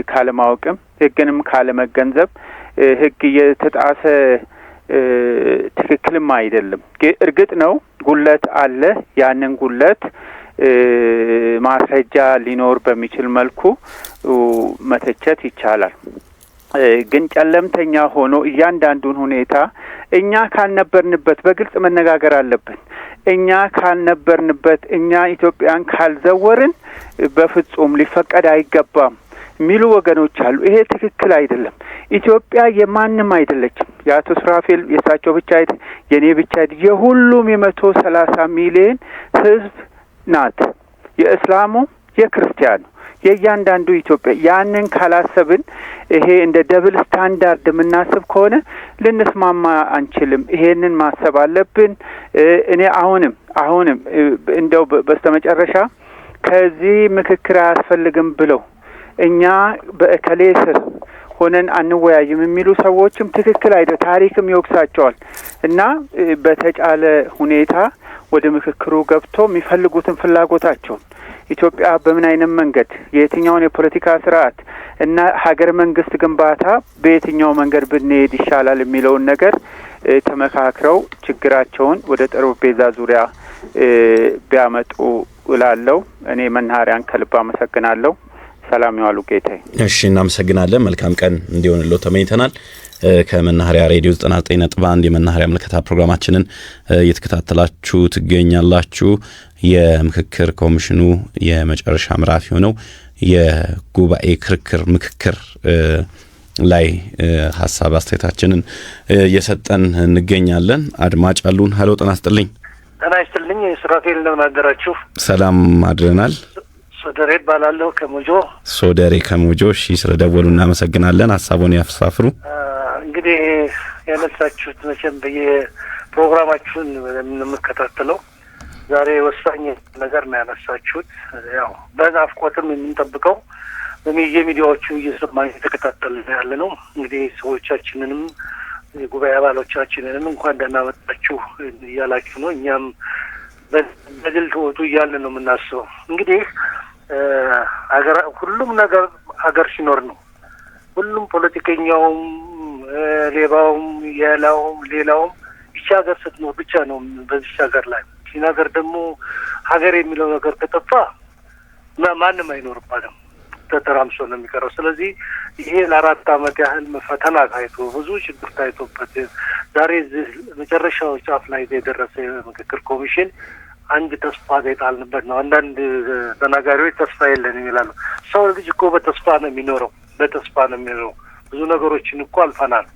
Speaker 6: ካለማወቅም ህግንም ካለመገንዘብ ህግ የተጣሰ ትክክልም አይደለም። እርግጥ ነው ጉለት አለ። ያንን ጉለት ማስረጃ ሊኖር በሚችል መልኩ መተቸት ይቻላል። ግን ጨለምተኛ ሆኖ እያንዳንዱን ሁኔታ እኛ ካልነበርንበት በግልጽ መነጋገር አለብን። እኛ ካልነበርንበት እኛ ኢትዮጵያን ካልዘወርን በፍጹም ሊፈቀድ አይገባም ሚሉ ወገኖች አሉ። ይሄ ትክክል አይደለም። ኢትዮጵያ የማንም አይደለችም። የአቶ ሱራፌል የሳቸው ብቻ አይደለም፣ የኔ ብቻ አይደለም፣ የሁሉም 130 ሚሊዮን ህዝብ ናት። የእስላሙ የክርስቲያኑ የእያንዳንዱ ኢትዮጵያ ያንን ካላሰብን ይሄ እንደ ደብል ስታንዳርድ የምናስብ ከሆነ ልንስማማ አንችልም። ይሄንን ማሰብ አለብን። እኔ አሁንም እንደው በስተመጨረሻ ከዚህ ምክክር አያስፈልግም ብለው እኛ በእከሌ ስር ሆነን አንወያይም የሚሉ ሰዎችም ትክክል አይደለም። ታሪክም ይወቅሳቸዋል እና በተጫለ ሁኔታ ወደ ምክክሩ ገብቶ የሚፈልጉትን ፍላጎታቸውን ኢትዮጵያ በምን አይነት መንገድ የትኛውን የፖለቲካ ስርዓት እና ሀገር መንግስት ግንባታ በየትኛው መንገድ ብንሄድ ይሻላል የሚለውን ነገር ተመካክረው ችግራቸውን ወደ ጠረጴዛ ዙሪያ ቢያመጡ እላለሁ። እኔ መናኸሪያን ከልብ አመሰግናለሁ። ሰላም ይዋሉ ጌታዬ።
Speaker 1: እሺ፣ እናመሰግናለን። መልካም ቀን እንዲሆንልዎ ተመኝተናል። ከመናኸሪያ ሬዲዮ 99.1 የመናኸሪያ ምልከታ ፕሮግራማችንን እየተከታተላችሁ ትገኛላችሁ። የምክክር ኮሚሽኑ የመጨረሻ ምዕራፍ የሆነው የጉባኤ ምክክር ላይ ሀሳብ አስተያየታችንን እየሰጠን እንገኛለን። አድማጭ አሉን። ሀሎ፣ ጤና ይስጥልኝ።
Speaker 7: ጤና ይስጥልኝ። ሱራፌል እንደምን አደራችሁ?
Speaker 1: ሰላም አድረናል።
Speaker 7: ሶደሬ ባላለሁ ከሞጆ።
Speaker 1: ሶደሬ ከሞጆ። እሺ፣ ስለደወሉ እናመሰግናለን። ሀሳቡን ያፍሳፍሩ።
Speaker 7: እንግዲህ ያነሳችሁት መቼም በየፕሮግራማችሁን የምንከታተለው ዛሬ ወሳኝ ነገር ነው ያነሳችሁት። ያው በናፍቆትም የምንጠብቀው በሚዲያዎቹ እየሰማን የተከታተልን ያለ ነው። እንግዲህ ሰዎቻችንንም የጉባኤ አባሎቻችንንም እንኳን ደህና መጣችሁ እያላችሁ ነው። እኛም በድል ተወጡ እያልን ነው የምናስበው። እንግዲህ ሁሉም ነገር ሀገር ሲኖር ነው። ሁሉም ፖለቲከኛውም፣ ሌባውም፣ ሌላውም ይቺ ሀገር ስትኖር ብቻ ነው በዚህ ሀገር ላይ። ይህን ሀገር ደግሞ ሀገር የሚለው ነገር ከጠፋ ማንም አይኖርባትም፣ ተተራምሶ ነው የሚቀረው። ስለዚህ ይሄ ለ4 ዓመት ያህል ፈተና ታይቶ ብዙ ችግር ታይቶበት ዛሬ መጨረሻው ጫፍ ላይ የደረሰ የምክክር ኮሚሽን አንድ ተስፋ የጣልንበት ነው። አንዳንድ ተናጋሪዎች ተስፋ የለንም ይላሉ። ሰው ልጅ እኮ በተስፋ ነው የሚኖረው፣ በተስፋ ነው የሚኖረው። ብዙ ነገሮችን እኮ አልፈናል።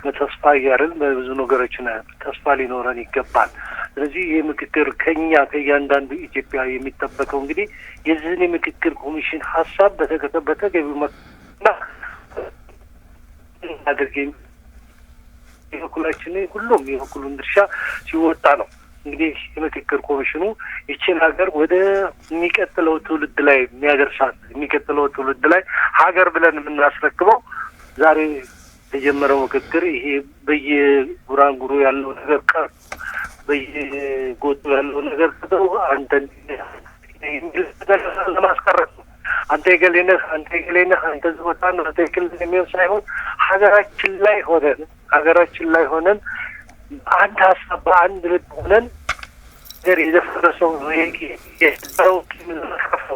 Speaker 7: በተስፋ እያልን በብዙ ነገሮችን ተስፋ ሊኖረን ይገባል። ስለዚህ ይህ ምክክር ከእያንዳንዱ ኢትዮጵያዊ የሚጠበቀው እንግዲህ የዚህን የምክክር ኮሚሽን ሀሳብ በተገቢው መና አድርገ የበኩላችን ሁሉም የበኩሉን ድርሻ ሲወጣ ነው እንግዲህ የምክክር ኮሚሽኑ ይችን ሀገር ወደ የሚቀጥለው ትውልድ ላይ የሚያደርሳት የሚቀጥለው ትውልድ ላይ ሀገር ብለን የምናስረክበው ዛሬ የጀመረው ምክክር ይሄ በየጉራንጉሩ ያለው ነገር ቀር በየጎጡ ያለው ነገር ከተው አንተን ለማስቀረት ነው። አንተ የገሌነህ አንተ የገሌነህ አንተ ዝወታ ነው አንተ የክልል የሚሆን ሳይሆን ሀገራችን ላይ ሆነን አንድ ሀሳብ በአንድ ልብ ሆነን ነገር የደፈረሰው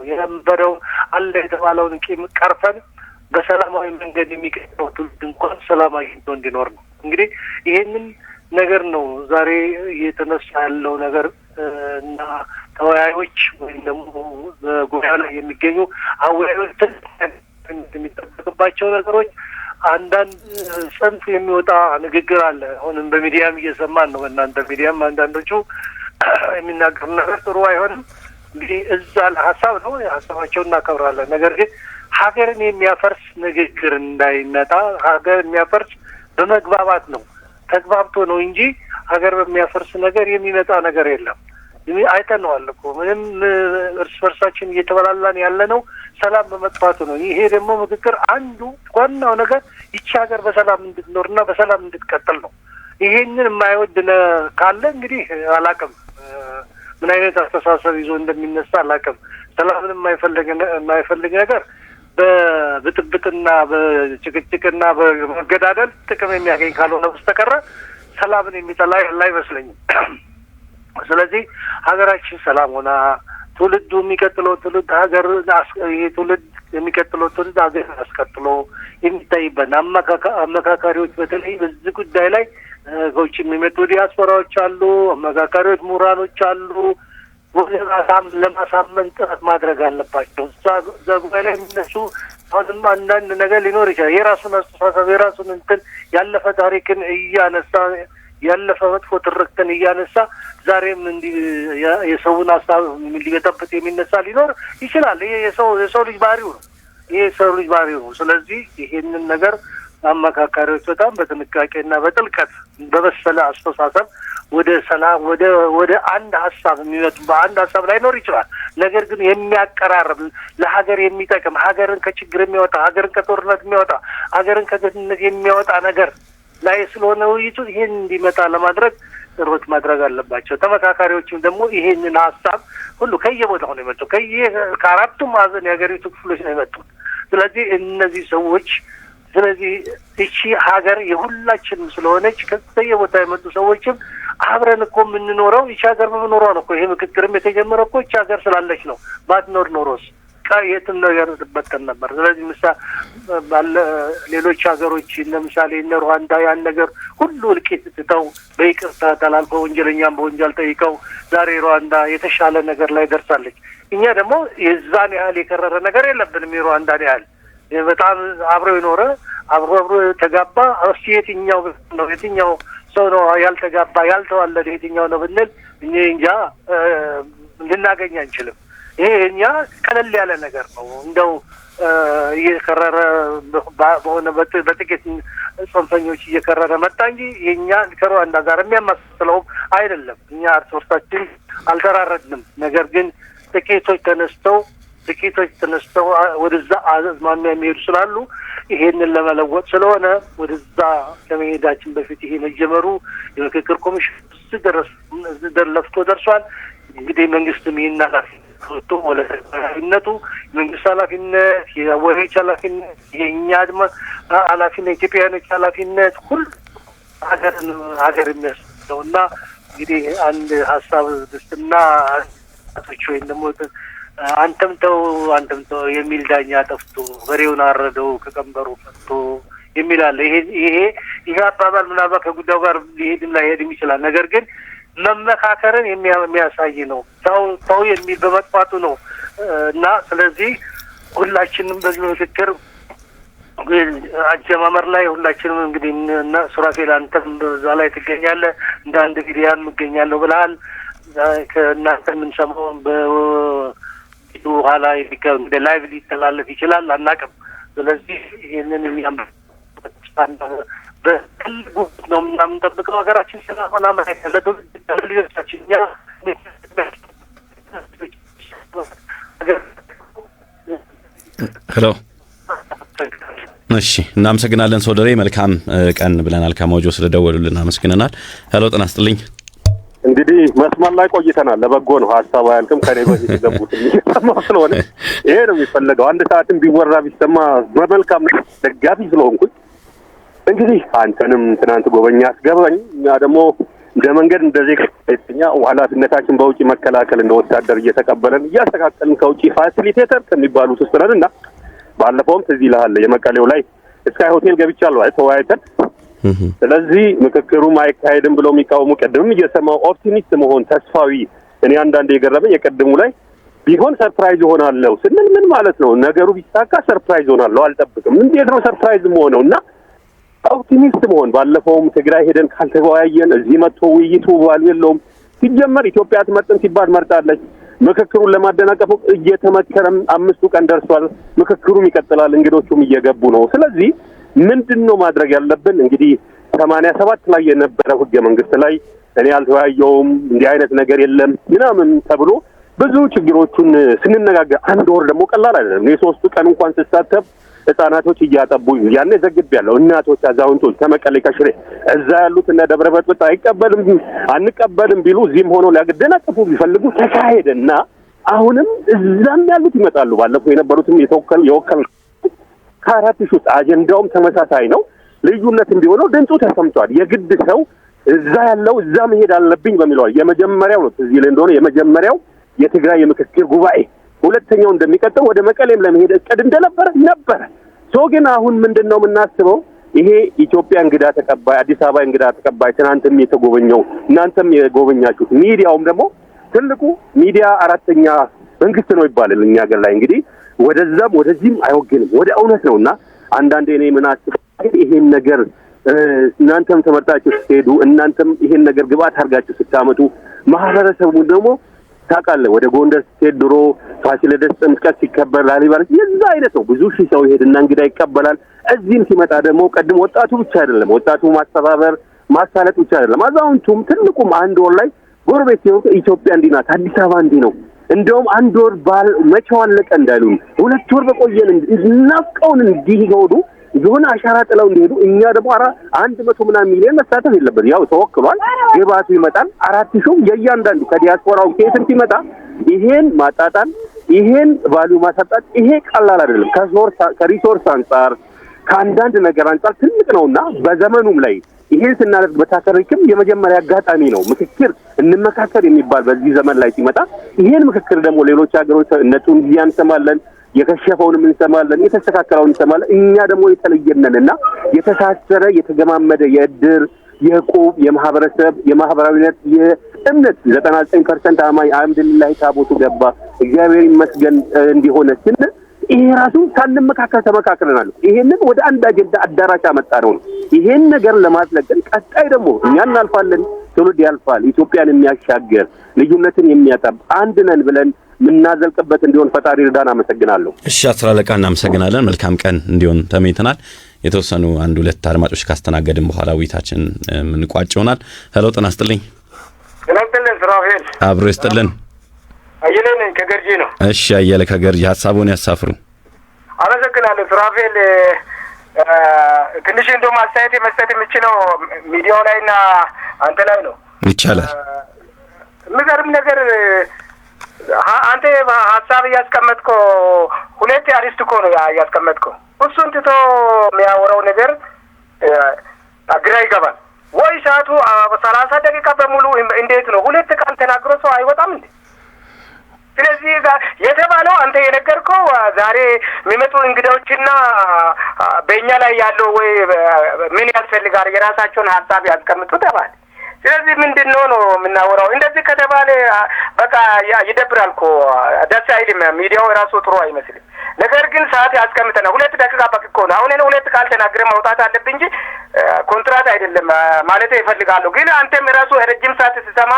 Speaker 7: የነበረው አለ የተባለውን ቂም ቀርፈን በሰላማዊ መንገድ የሚቀጥለው ትውልድ እንኳን ሰላም አግኝቶ እንዲኖር ነው። እንግዲህ ይሄንን ነገር ነው ዛሬ እየተነሳ ያለው ነገር እና ተወያዮች ወይም ደግሞ በጉባኤ ላይ የሚገኙ አወያዮች የሚጠበቅባቸው ነገሮች አንዳንድ ጽንፍ የሚወጣ ንግግር አለ። አሁንም በሚዲያም እየሰማን ነው። በእናንተ ሚዲያም አንዳንዶቹ የሚናገሩ ነገር ጥሩ አይሆንም። እንግዲህ እዛ ለሀሳብ ነው ሀሳባቸውን እናከብራለን። ነገር ግን ሀገርን የሚያፈርስ ንግግር እንዳይመጣ ሀገር የሚያፈርስ በመግባባት ነው ተግባብቶ ነው እንጂ ሀገር በሚያፈርስ ነገር የሚመጣ ነገር የለም። አይተነዋል እኮ ምንም እርስ በርሳችን እየተበላላን ያለ ነው ሰላም በመጥፋቱ ነው። ይሄ ደግሞ ምክክር አንዱ ዋናው ነገር ይቺ ሀገር በሰላም እንድትኖርና በሰላም እንድትቀጥል ነው። ይሄንን የማይወድ ካለ እንግዲህ አላውቅም ምን አይነት አስተሳሰብ ይዞ እንደሚነሳ አላውቅም። ሰላምን የማይፈልግ ነገር በብጥብጥና በጭቅጭቅና በመገዳደል ጥቅም የሚያገኝ ካልሆነ በስተቀር ሰላምን የሚጠላ አይመስለኝም። ስለዚህ ሀገራችን ሰላም ሆና ትውልዱ የሚቀጥለው ትውልድ ሀገር ትውልድ የሚቀጥለው ትውልድ ሀገር አስቀጥሎ የሚታይበት አመካካሪዎች በተለይ በዚህ ጉዳይ ላይ ከውጭ የሚመጡ ዲያስፖራዎች አሉ፣ አመካካሪዎች ምሁራኖች አሉ። ለማሳመን ጥረት ማድረግ አለባቸው። እዛ ጉባኤ ላይ የሚነሱ አሁንም አንዳንድ ነገር ሊኖር ይችላል። የራሱን አስተሳሰብ የራሱን እንትን ያለፈ ታሪክን እያነሳ ያለፈ መጥፎ ትርክትን እያነሳ ዛሬም እንዲህ የሰውን ሀሳብ ሊበጠብጥ የሚነሳ ሊኖር ይችላል። ይሄ የሰው ልጅ ባህሪው ነው። ይሄ የሰው ልጅ ባህሪው ነው። ስለዚህ ይሄንን ነገር አመካካሪዎች በጣም በጥንቃቄና በጥልቀት በበሰለ አስተሳሰብ ወደ ሰላም ወደ አንድ ሀሳብ የሚመጡ በአንድ ሀሳብ ላይኖር ይችላል። ነገር ግን የሚያቀራርብ ለሀገር የሚጠቅም ሀገርን ከችግር የሚያወጣ ሀገርን ከጦርነት የሚያወጣ ሀገርን ከድህነት የሚያወጣ ነገር ላይ ስለሆነ ውይይቱ ይሄን እንዲመጣ ለማድረግ ጥረት ማድረግ አለባቸው። ተመካካሪዎችም ደግሞ ይሄንን ሀሳብ ሁሉ ከየቦታው ነው የመጡ ከአራቱም ማዕዘን የሀገሪቱ ክፍሎች ነው የመጡት። ስለዚህ እነዚህ ሰዎች እቺ ሀገር የሁላችንም ስለሆነች ከየቦታ የመጡ ሰዎችም አብረን እኮ የምንኖረው ይቺ ሀገር በመኖሯ ነው እኮ ይሄ ምክክርም የተጀመረው እኮ ይቺ ሀገር ስላለች ነው። ባትኖር ኖሮስ የትም ነገር ትበተን ነበር። ስለዚህ ሌሎች ሀገሮች ለምሳሌ እነ ሩዋንዳ ያን ነገር ሁሉ እልቂት ትተው በይቅርታ ተላልፈው ወንጀለኛም በወንጀል ጠይቀው ዛሬ ሩዋንዳ የተሻለ ነገር ላይ ደርሳለች። እኛ ደግሞ የዛን ያህል የከረረ ነገር የለብንም። የሩዋንዳን ያህል በጣም አብረው የኖረ አብሮ ተጋባ። እስኪ የትኛው ሰው ነው ያልተጋባ ያልተዋለደ የትኛው ነው ብንል እኔ እንጃ ልናገኝ አንችልም። ይሄ እኛ ቀለል ያለ ነገር ነው። እንደው እየከረረ በሆነ በጥቂት ጽንፈኞች እየከረረ መጣ እንጂ የኛ ከሩዋንዳ ጋር የሚያመሳስለውም አይደለም። እኛ እርስ በርሳችን አልተራረድንም። ነገር ግን ጥቂቶች ተነስተው ወደዛ አዝማሚያ የሚሄዱ ስላሉ ይሄንን ለመለወጥ ስለሆነ ወደዛ ከመሄዳችን በፊት ይሄ መጀመሩ የምክክር ኮሚሽን ለፍቶ ደርሷል። እንግዲህ መንግስትም ይሄን ኃላፊነቱ ወለተግባራዊነቱ መንግስት ኃላፊነት የወሬች ኃላፊነት የእኛ ድማ ኃላፊነት ኢትዮጵያውያኖች ኃላፊነት ሁሉ ሀገር የሚያስደው እና እንግዲህ አንድ ሀሳብ ድስትና አቶች ወይም ደግሞ አንተም ተው የሚል ዳኛ ጠፍቶ በሬውን አረደው ከቀንበሩ ፈቶ የሚል አለ። ይሄ አባባል ምናልባት ከጉዳዩ ጋር ሊሄድም ላይሄድም ይችላል። ነገር ግን መመካከርን የሚያሳይ ነው። ተው የሚል በመጥፋቱ ነው እና ስለዚህ ሁላችንም በዚህ ምክክር አጀማመር ላይ ሁላችንም እንግዲህ እና ሱራፌል አንተም በዛ ላይ ትገኛለህ፣ እንደ አንድ ቪዲያን እገኛለሁ ብለሃል። ከእናንተ የምንሰማው በኋላ እንደ ላይቭ ሊተላለፍ ይችላል አናውቅም። ስለዚህ ይህንን በትልቁ ነው የምንጠብቀው። ሀገራችን ስለሆነ ማለት ለልጆቻችን እኛ
Speaker 1: ሄሎ እሺ፣ እናመሰግናለን ሶደሬ። መልካም ቀን ብለናል። ከሞጆ ስለደወሉልን አመስግነናል። ሄሎ ጤና ይስጥልኝ።
Speaker 5: እንግዲህ መስመር ላይ ቆይተናል። ለበጎ ነው ሀሳቡ አያልቅም። ከኔ በፊት የገቡት የሚሰማ ስለሆነ ይሄ ነው የሚፈለገው። አንድ ሰዓትም ቢወራ ቢሰማ በመልካም ደጋፊ ስለሆንኩኝ እንግዲህ አንተንም ትናንት ጎበኛ አስገባኝ። እኛ ደግሞ እንደ መንገድ እንደዚህ ከኛ ኃላፊነታችን በውጪ መከላከል እንደ ወታደር እየተቀበለን እያስተካከልን ከውጪ ፋሲሊቴተር ከሚባሉት ውስጥ ነንና ባለፈውም ትዝ ይልሃል የመቀሌው ላይ ስካይ ሆቴል ገብቻለሁ ተወያይተን። ስለዚህ ምክክሩም አይካሄድም ብለው የሚቃወሙ ቀድምም እየሰማው ኦፕቲሚስት መሆን ተስፋዊ እኔ አንዳንዴ የገረመኝ የቀድሙ ላይ ቢሆን ሰርፕራይዝ ሆናለሁ ስንል ምን ማለት ነው? ነገሩ ቢሳካ ሰርፕራይዝ ሆናለሁ አልጠብቅም። እንዴት ነው ሰርፕራይዝ መሆነው? እና ኦፕቲሚስት መሆን ባለፈውም ትግራይ ሄደን ካልተወያየን እዚህ መጥቶ ውይይቱ ባል የለውም። ሲጀመር ኢትዮጵያ አትመርጥም ሲባል መርጣለች። ምክክሩን ለማደናቀፍ እየተመከረም 5 ቀን ደርሷል። ምክክሩም ይቀጥላል። እንግዶቹም እየገቡ ነው። ስለዚህ ምንድነው ማድረግ ያለብን? እንግዲህ 87 ላይ የነበረው ህገ መንግስት ላይ እኔ አልተወያየውም እንዲህ አይነት ነገር የለም ምናምን ተብሎ ብዙ ችግሮቹን ስንነጋገር አንድ ወር ደግሞ ቀላል አይደለም። የ3 ቀን እንኳን ተሳተፍ ህፃናቶች እያጠቡ ያኔ ዘግቤያለሁ። እናቶች፣ አዛውንቶች ከመቀሌ ከሽሬ እዛ ያሉት እና ደብረበጥብጥ አይቀበልም አንቀበልም ቢሉ እዚህም ሆኖ ሊያገደናቀፉ ቢፈልጉ ተካሄደና አሁንም እዛም ያሉት ይመጣሉ። ባለፈው የነበሩትም የወከል ከአራት ሺህ ውስጥ አጀንዳውም ተመሳሳይ ነው። ልዩነት እንዲሆነው ድምፁ ተሰምቷል። የግድ ሰው እዛ ያለው እዛ መሄድ አለብኝ በሚለው የመጀመሪያው ነው። እዚህ ላይ እንደሆነ የመጀመሪያው የትግራይ የምክክር ጉባኤ ሁለተኛው እንደሚቀጥል ወደ መቀሌም ለመሄድ እቅድ እንደነበረ ነበር። ግን አሁን ምንድነው የምናስበው? ይሄ ኢትዮጵያ እንግዳ ተቀባይ፣ አዲስ አበባ እንግዳ ተቀባይ ትናንትም የተጎበኘው እናንተም የጎበኛችሁት ሚዲያውም ደግሞ ትልቁ ሚዲያ አራተኛ መንግስት ነው ይባላል እኛ ሀገር ላይ እንግዲህ ወደዛም ወደዚህም አይወግንም ወደ እውነት ነውና አንዳንዴ እኔ ምን አስባለሁ ይሄን ነገር እናንተም ተመርጣችሁ ስትሄዱ እናንተም ይሄን ነገር ግብአት አድርጋችሁ ስታመጡ ማህበረሰቡ ደግሞ ታውቃለህ ወደ ጎንደር ስትሄድ ድሮ ፋሲለደስ ጥምቀት ሲከበር ላሊበላ የዛ አይነት ነው። ብዙ ሺህ ሰው ይሄድና እንግዳ ይቀበላል። እዚህም ሲመጣ ደግሞ ቀድሞ ወጣቱ ብቻ አይደለም ወጣቱ ማስተባበር ማሳለጥ ብቻ አይደለም አዛውንቱም ትልቁም አንድ ወር ላይ ጎረቤት ኢትዮጵያ እንዲህ ናት አዲስ አበባ እንዲህ ነው እንደውም አንድ ወር ባል መቼው አለቀ እንዳሉን 2 ወር በቆየን እናፍቀውን እንዲሄዱ የሆነ አሻራ ጥለው እንዲሄዱ እኛ ደግሞ 100 ምናምን ሚሊዮን መሳተፍ የለበት ያው ተወክሏል። ግባቱ ይመጣል 4000 የእያንዳንዱ ከዲያስፖራው ከየትም ሲመጣ ይሄን ማጣጣል ይሄን ቫልዩ ማሳጣት ይሄ ቀላል አይደለም። ከሪሶርስ አንፃር ከአንዳንድ ነገር አንፃር ትልቅ ነውና በዘመኑም ላይ ይሄን ስናደርግ በታሪክም የመጀመሪያ አጋጣሚ ነው። ምክክር እንመካከር የሚባል በዚህ ዘመን ላይ ሲመጣ ይሄን ምክክር ደግሞ ሌሎች ሀገሮች እነቱን እንሰማለን፣ የከሸፈውንም እንሰማለን፣ የተስተካከለውን እንሰማለን። እኛ ደግሞ የተለየነንና የተሳሰረ የተገማመደ የእድር የዕቁብ የማህበረሰብ የማህበራዊነት የእምነት 99% አማኝ አልሐምዱሊላህ ታቦቱ ገባ እግዚአብሔር ይመስገን እንዲሆነ ስንል ይሄ ራሱ ሳንመካከር ተመካክረናል። ይሄንን ወደ አንድ አጀንዳ አዳራሽ አመጣ ነው። ይሄን ነገር ለማስለቀቅ ቀጣይ ደግሞ እኛ እናልፋለን፣ ትውልድ ያልፋል። ኢትዮጵያን የሚያሻገር ልዩነትን የሚያጠብ አንድ ነን ብለን ምናዘልቅበት እንዲሆን ፈጣሪ ይርዳን። አመሰግናለሁ።
Speaker 1: እሺ አስራለቃ እናመሰግናለን። መልካም ቀን እንዲሆን ተመኝተናል። የተወሰኑ 1-2 አድማጮች ካስተናገድን በኋላ ውይይታችን ምን ቋጭ ይሆናል። ሄሎ ጤና ይስጥልኝ።
Speaker 8: ሰላምተልን ስራፌል
Speaker 1: አብሮ ይስጥልን።
Speaker 8: አየለ ነኝ ከገርጂ ነው።
Speaker 1: እሺ አየለ ከገርጂ ሐሳቡን ያሳፍሩ።
Speaker 8: አመሰግናለሁ ስራፌል። ትንሽ እንደው ማስተያየት መስጠት የምችለው ሚዲያው ላይና አንተ ላይ ነው።
Speaker 1: ይቻላል።
Speaker 8: ምንም ነገር አንተ ሐሳብ ያስቀመጥከው ሁለት አሪስት እኮ ነው ያስቀመጥከው። እሱን ትቶ የሚያወራው ነገር ግራ ይገባል። ወይ ሰዓቱ 30 ደቂቃ በሙሉ እንዴት ነው ሁለት ቃል ተናግሮ ሰው አይወጣም እንዴ? ስለዚህ የተባለው አንተ የነገርከው ዛሬ የሚመጡ እንግዳዎችና በእኛ ላይ ያለው ወይ ምን ያስፈልጋል የራሳቸውን ሐሳብ ያስቀምጡ ተባለ። ስለዚህ ምንድነው ነው የምናወራው? እንደዚህ ከተባለ በቃ ይደብራል እኮ ደስ አይልም። ሚዲያው ራሱ ጥሩ አይመስልም። ነገር ግን ሰዓት ያስቀምጠናል። 2 ደቂቃ በቂ እኮ ነው። አሁን እኔ 2 ቃል ተናግሬ መውጣት አለብኝ እንጂ ኮንትራት አይደለም ማለት ይፈልጋለሁ። ግን አንተም ራሱ ረጅም ሰዓት ስትሰማ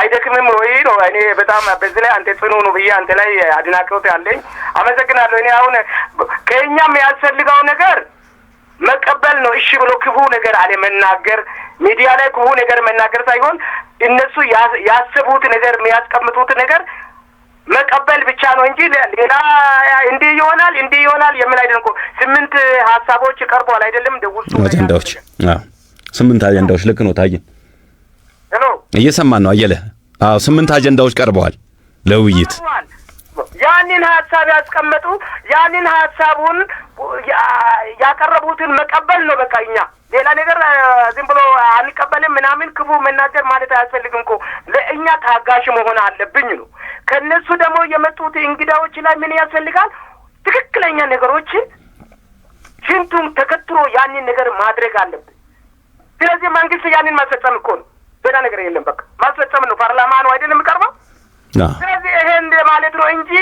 Speaker 8: አይደክምም ወይ ነው? እኔ በጣም በዚህ ላይ አንተ ጽኑ ነው ብዬ አንተ ላይ አድናቆት ያለኝ አመሰግናለሁ። እኔ አሁን ከእኛም ያስፈልገው ነገር መቀበል ነው። እሺ ብሎ ክፉ ነገር አለ መናገር፣ ሚዲያ ላይ ክፉ ነገር መናገር ሳይሆን እነሱ ያስቡት ነገር የሚያስቀምጡት ነገር መቀበል ብቻ ነው እንጂ ሌላ እንዲህ ይሆናል የሚል አይደለም። 8 ሀሳቦች ቀርቧል አይደለም? ደውሱ
Speaker 1: አጀንዳዎች 8 አጀንዳዎች ልክ ነው። ታየ
Speaker 8: ሄሎ፣
Speaker 1: እየሰማን ነው አየለ? 8 አጀንዳዎች ቀርበዋል ለውይይት።
Speaker 8: ያንን ሀሳብ ያስቀመጡ ያንን ሀሳቡን ያቀረቡትን መቀበል ነው በቃ። እኛ ሌላ ነገር ዝም ብሎ አንቀበልም ምናምን ክፉ መናገር ማለት አያስፈልግም እኮ። ለእኛ ታጋሽ መሆን አለብኝ ነው። ከነሱ ደግሞ የመጡት እንግዳዎች ላይ ምን ያስፈልጋል? ትክክለኛ ነገሮችን ሽንቱን ተከትሎ ያንን ነገር ማድረግ አለብን። ስለዚህ መንግስት ያንን ማስፈጸም እኮ ነው። ሌላ ነገር የለም። በቃ ማስፈጸም ነው። ፓርላማ ነው አይደለም የሚቀርበው? ስለዚህ ይሄን ማለት ነው እንጂ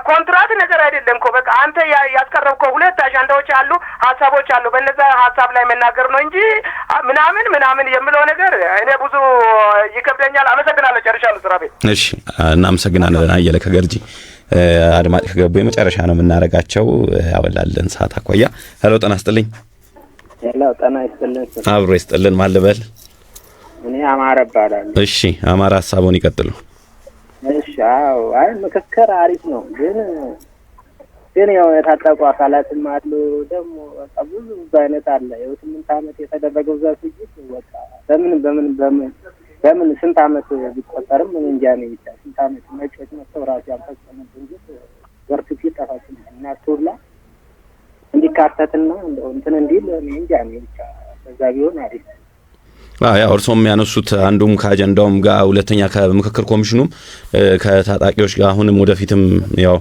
Speaker 8: ኮንትራት ነገር አይደለም እኮ። በቃ አንተ ያስቀረብከው 2 አጀንዳዎች አሉ፣ ሀሳቦች አሉ። በእነዛ ሀሳብ ላይ መናገር ነው እንጂ ምናምን የሚለው ነገር እኔ ብዙ ይከብደኛል። አመሰግናለሁ። ጨርሻለሁ። ስራ ቤት።
Speaker 1: እሺ፣ እናመሰግናለን አየለ ከገርጂ። አድማጭ ከገቡ የመጨረሻ ነው የምናረጋቸው ያበላልን ሰዓት አኳያ። ሄሎ፣ ጤና ይስጥልኝ።
Speaker 9: ሄሎ፣ ጤና ይስጥልኝ።
Speaker 1: አብሮ ይስጥልን። ማን ልበል?
Speaker 9: እኔ አማረ እባላለሁ።
Speaker 1: እሺ፣ አማራ ሀሳቡን ይቀጥሉ።
Speaker 9: እሺ፣ አዎ፣ አይ ምክክር አሪፍ ነው፣ ግን ያው የታጠቁ አካላትም አሉ። ደግሞ በቃ ብዙ አይነት አለ። ያው 8 ዓመት የተደረገው ዛፍጅት በቃ በምን ስንት ዓመት ቢቆጠርም ምን እንጃ ነው ብቻ ስንት ዓመት መጨት ነው ራሱ ያልፈጸመው እንጂ ወርፍት ይጣፋል እና ቶላ እንዲካተትና እንደው እንትን እንዲል እንጃ ነው ብቻ በዛ ቢሆን አሪፍ።
Speaker 1: ያው እርሶም ያነሱት አንዱም ከአጀንዳውም ጋር ሁለተኛ ከምክክር ኮሚሽኑም ከታጣቂዎች ጋር አሁንም ወደፊትም ያው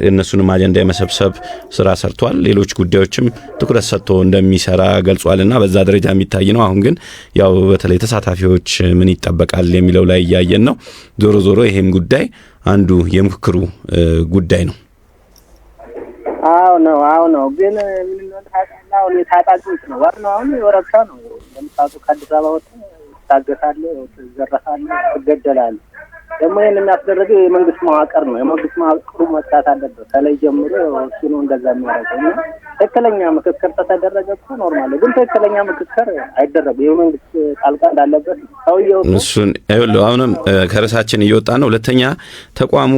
Speaker 1: እነሱንም አጀንዳ የመሰብሰብ ስራ ሰርቷል። ሌሎች ጉዳዮችም ትኩረት ሰጥቶ እንደሚሰራ ገልጿልና በዛ ደረጃ የሚታይ ነው። አሁን ግን ያው በተለይ ተሳታፊዎች ምን ይጠበቃል የሚለው ላይ እያየን ነው። ዞሮ ይሄም ጉዳይ አንዱ የምክክሩ ጉዳይ ነው።
Speaker 9: አዎ ነው። ግን ምን ነው ታጣላው የታጣቂዎች ነው ዋናው። አሁን የወረብሻ ነው ለምሳሌ ከአዲስ አበባ ወጥተህ ታገሳለህ፣ ትዘረፋለህ፣ ትገደላለህ። ደግሞ ይሄን የሚያስደርገው የመንግስት መዋቅር ነው። የመንግስት መዋቅሩ መጣት አለበት ከላይ ጀምሮ እሱ ነው እንደዛ የሚያደርገው። ትክክለኛ ምክክር ተደረገ እኮ ኖርማል። ግን ትክክለኛ ምክክር አይደረግም። የመንግስት ጣልቃ እንዳለበት ሰውየው
Speaker 1: እሱን አይወለው። አሁንም ከርሳችን እየወጣ ነው። ሁለተኛ ተቋሙ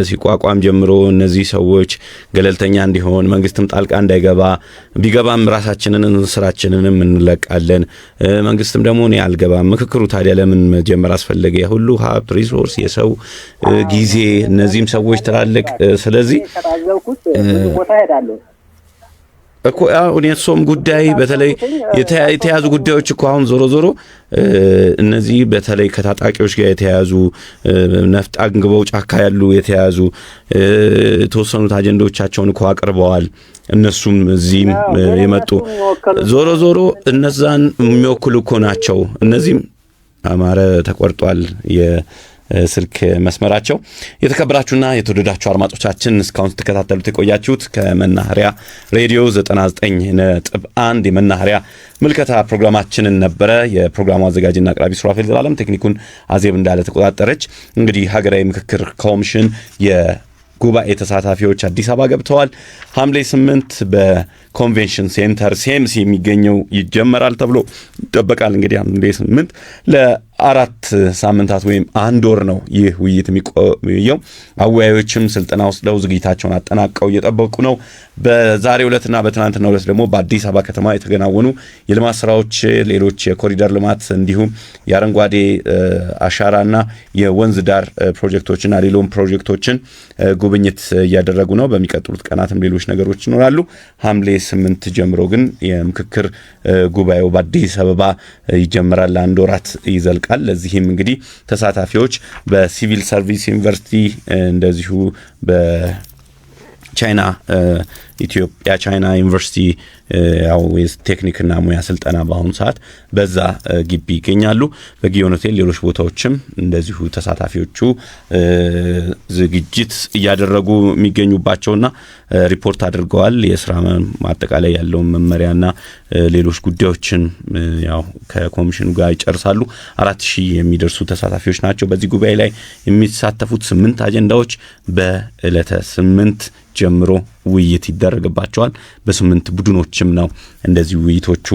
Speaker 1: ሲቋቋም ጀምሮ እነዚህ ሰዎች ገለልተኛ እንዲሆን መንግስትም ጣልቃ እንዳይገባ ቢገባም ራሳችንን ስራችንንም እንለቃለን። መንግስትም ደግሞ እኔ አልገባም። ምክክሩ ታዲያ ለምን መጀመር አስፈለገ? ሁሉ ሀብት ሪሶርስ የሰው ጊዜ እነዚህም ሰዎች ትላልቅ ስለዚህ
Speaker 9: ቦታ ሄዳለሁ
Speaker 1: እኮ አሁን የሶም ጉዳይ በተለይ የተያዙ ጉዳዮች እኮ አሁን ዞሮ እነዚህ በተለይ ከታጣቂዎች ጋር የተያዙ ነፍጥ አንግበው ጫካ ያሉ የተያዙ ተወሰኑት አጀንዳዎቻቸውን እኮ አቅርበዋል። እነሱም እዚህም የመጡ ዞሮ እነዛን የሚወክሉ እኮ ናቸው። እነዚህም አማረ ተቆርጧል የስልክ መስመራቸው። የተከበራችሁና የተወደዳችሁ አድማጮቻችን እስካሁን ስትከታተሉት የቆያችሁት ከመናኸሪያ ሬዲዮ 99.1 የመናኸሪያ ምልከታ ፕሮግራማችንን ነበረ። የፕሮግራሙ አዘጋጅና አቅራቢ ሱራፌል ዘላለም፣ ቴክኒኩን አዜብ እንዳለ ተቆጣጠረች። እንግዲህ ሀገራዊ ምክክር ኮሚሽን ጉባኤ ተሳታፊዎች አዲስ አበባ ገብተዋል። ሐምሌ 8 በኮንቬንሽን ሴንተር ሲኤምሲ የሚገኘው ይጀመራል ተብሎ ይጠበቃል። እንግዲህ ሐምሌ 8 ለ4 ሳምንታት ወይም 1 ወር ነው ይህ ውይይት የሚቆየው። አወያዮችም ስልጠና ወስደው ዝግጅታቸውን አጠናቀው እየጠበቁ ነው። በዛሬው ዕለትና በትናንትናው ዕለት ደግሞ በአዲስ አበባ ከተማ የተገናወኑ የልማት ስራዎች፣ ሌሎች የኮሪደር ልማት እንዲሁም የአረንጓዴ አሻራና የወንዝ ዳር ፕሮጀክቶችና ሌሎም ፕሮጀክቶችን ጉብኝት እያደረጉ ነው። በሚቀጥሉት ቀናትም ሌሎች ነገሮች ይኖራሉ። ሐምሌ 8 ጀምሮ ግን የምክክር ጉባኤው በአዲስ አበባ ይጀምራል። ለ1 ወራት ይዘልቃል። ለዚህም እንግዲህ ተሳታፊዎች በሲቪል ሰርቪስ ዩኒቨርሲቲ እንደዚሁ ቻይና ኢትዮጵያ ቻይና ዩኒቨርሲቲ ያው ቴክኒክና ሙያ ስልጠና በአሁኑ ሰዓት በዛ ግቢ ይገኛሉ። በጊዮን ሆቴል ሌሎች ቦታዎችም እንደዚሁ ተሳታፊዎቹ ዝግጅት እያደረጉ የሚገኙባቸውና ሪፖርት አድርገዋል። የስራ ማጠቃለያ ያለው መመሪያና ሌሎች ጉዳዮችን ያው ከኮሚሽኑ ጋር ይጨርሳሉ። 4000 የሚደርሱ ተሳታፊዎች ናቸው በዚህ ጉባኤ ላይ የሚሳተፉት። 8 አጀንዳዎች በእለተ 8 ጀምሮ ውይይት ይደረግባቸዋል። በ8 ቡድኖችም ነው እንደዚህ ውይይቶቹ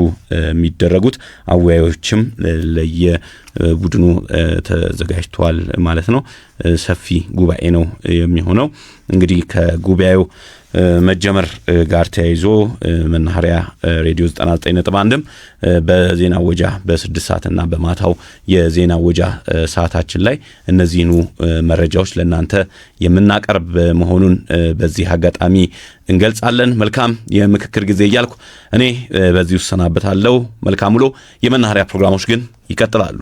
Speaker 1: የሚደረጉት። አወያዮችም ለየቡድኑ ተዘጋጅተዋል ማለት ነው። ሰፊ ጉባኤ ነው የሚሆነው። እንግዲህ ከጉባኤው መጀመር ጋር ተያይዞ መናኸሪያ ሬዲዮ 99.1ም በዜና ወጃ በ6 ሰዓትና በማታው የዜና ወጃ ሰዓታችን ላይ እነዚህኑ መረጃዎች ለናንተ የምናቀርብ መሆኑን በዚህ አጋጣሚ እንገልጻለን። መልካም የምክክር ጊዜ እያልኩ እኔ በዚህ ውስጥ ሰናበታለሁ። መልካም ውሎ። የመናኸሪያ ፕሮግራሞች ግን ይቀጥላሉ።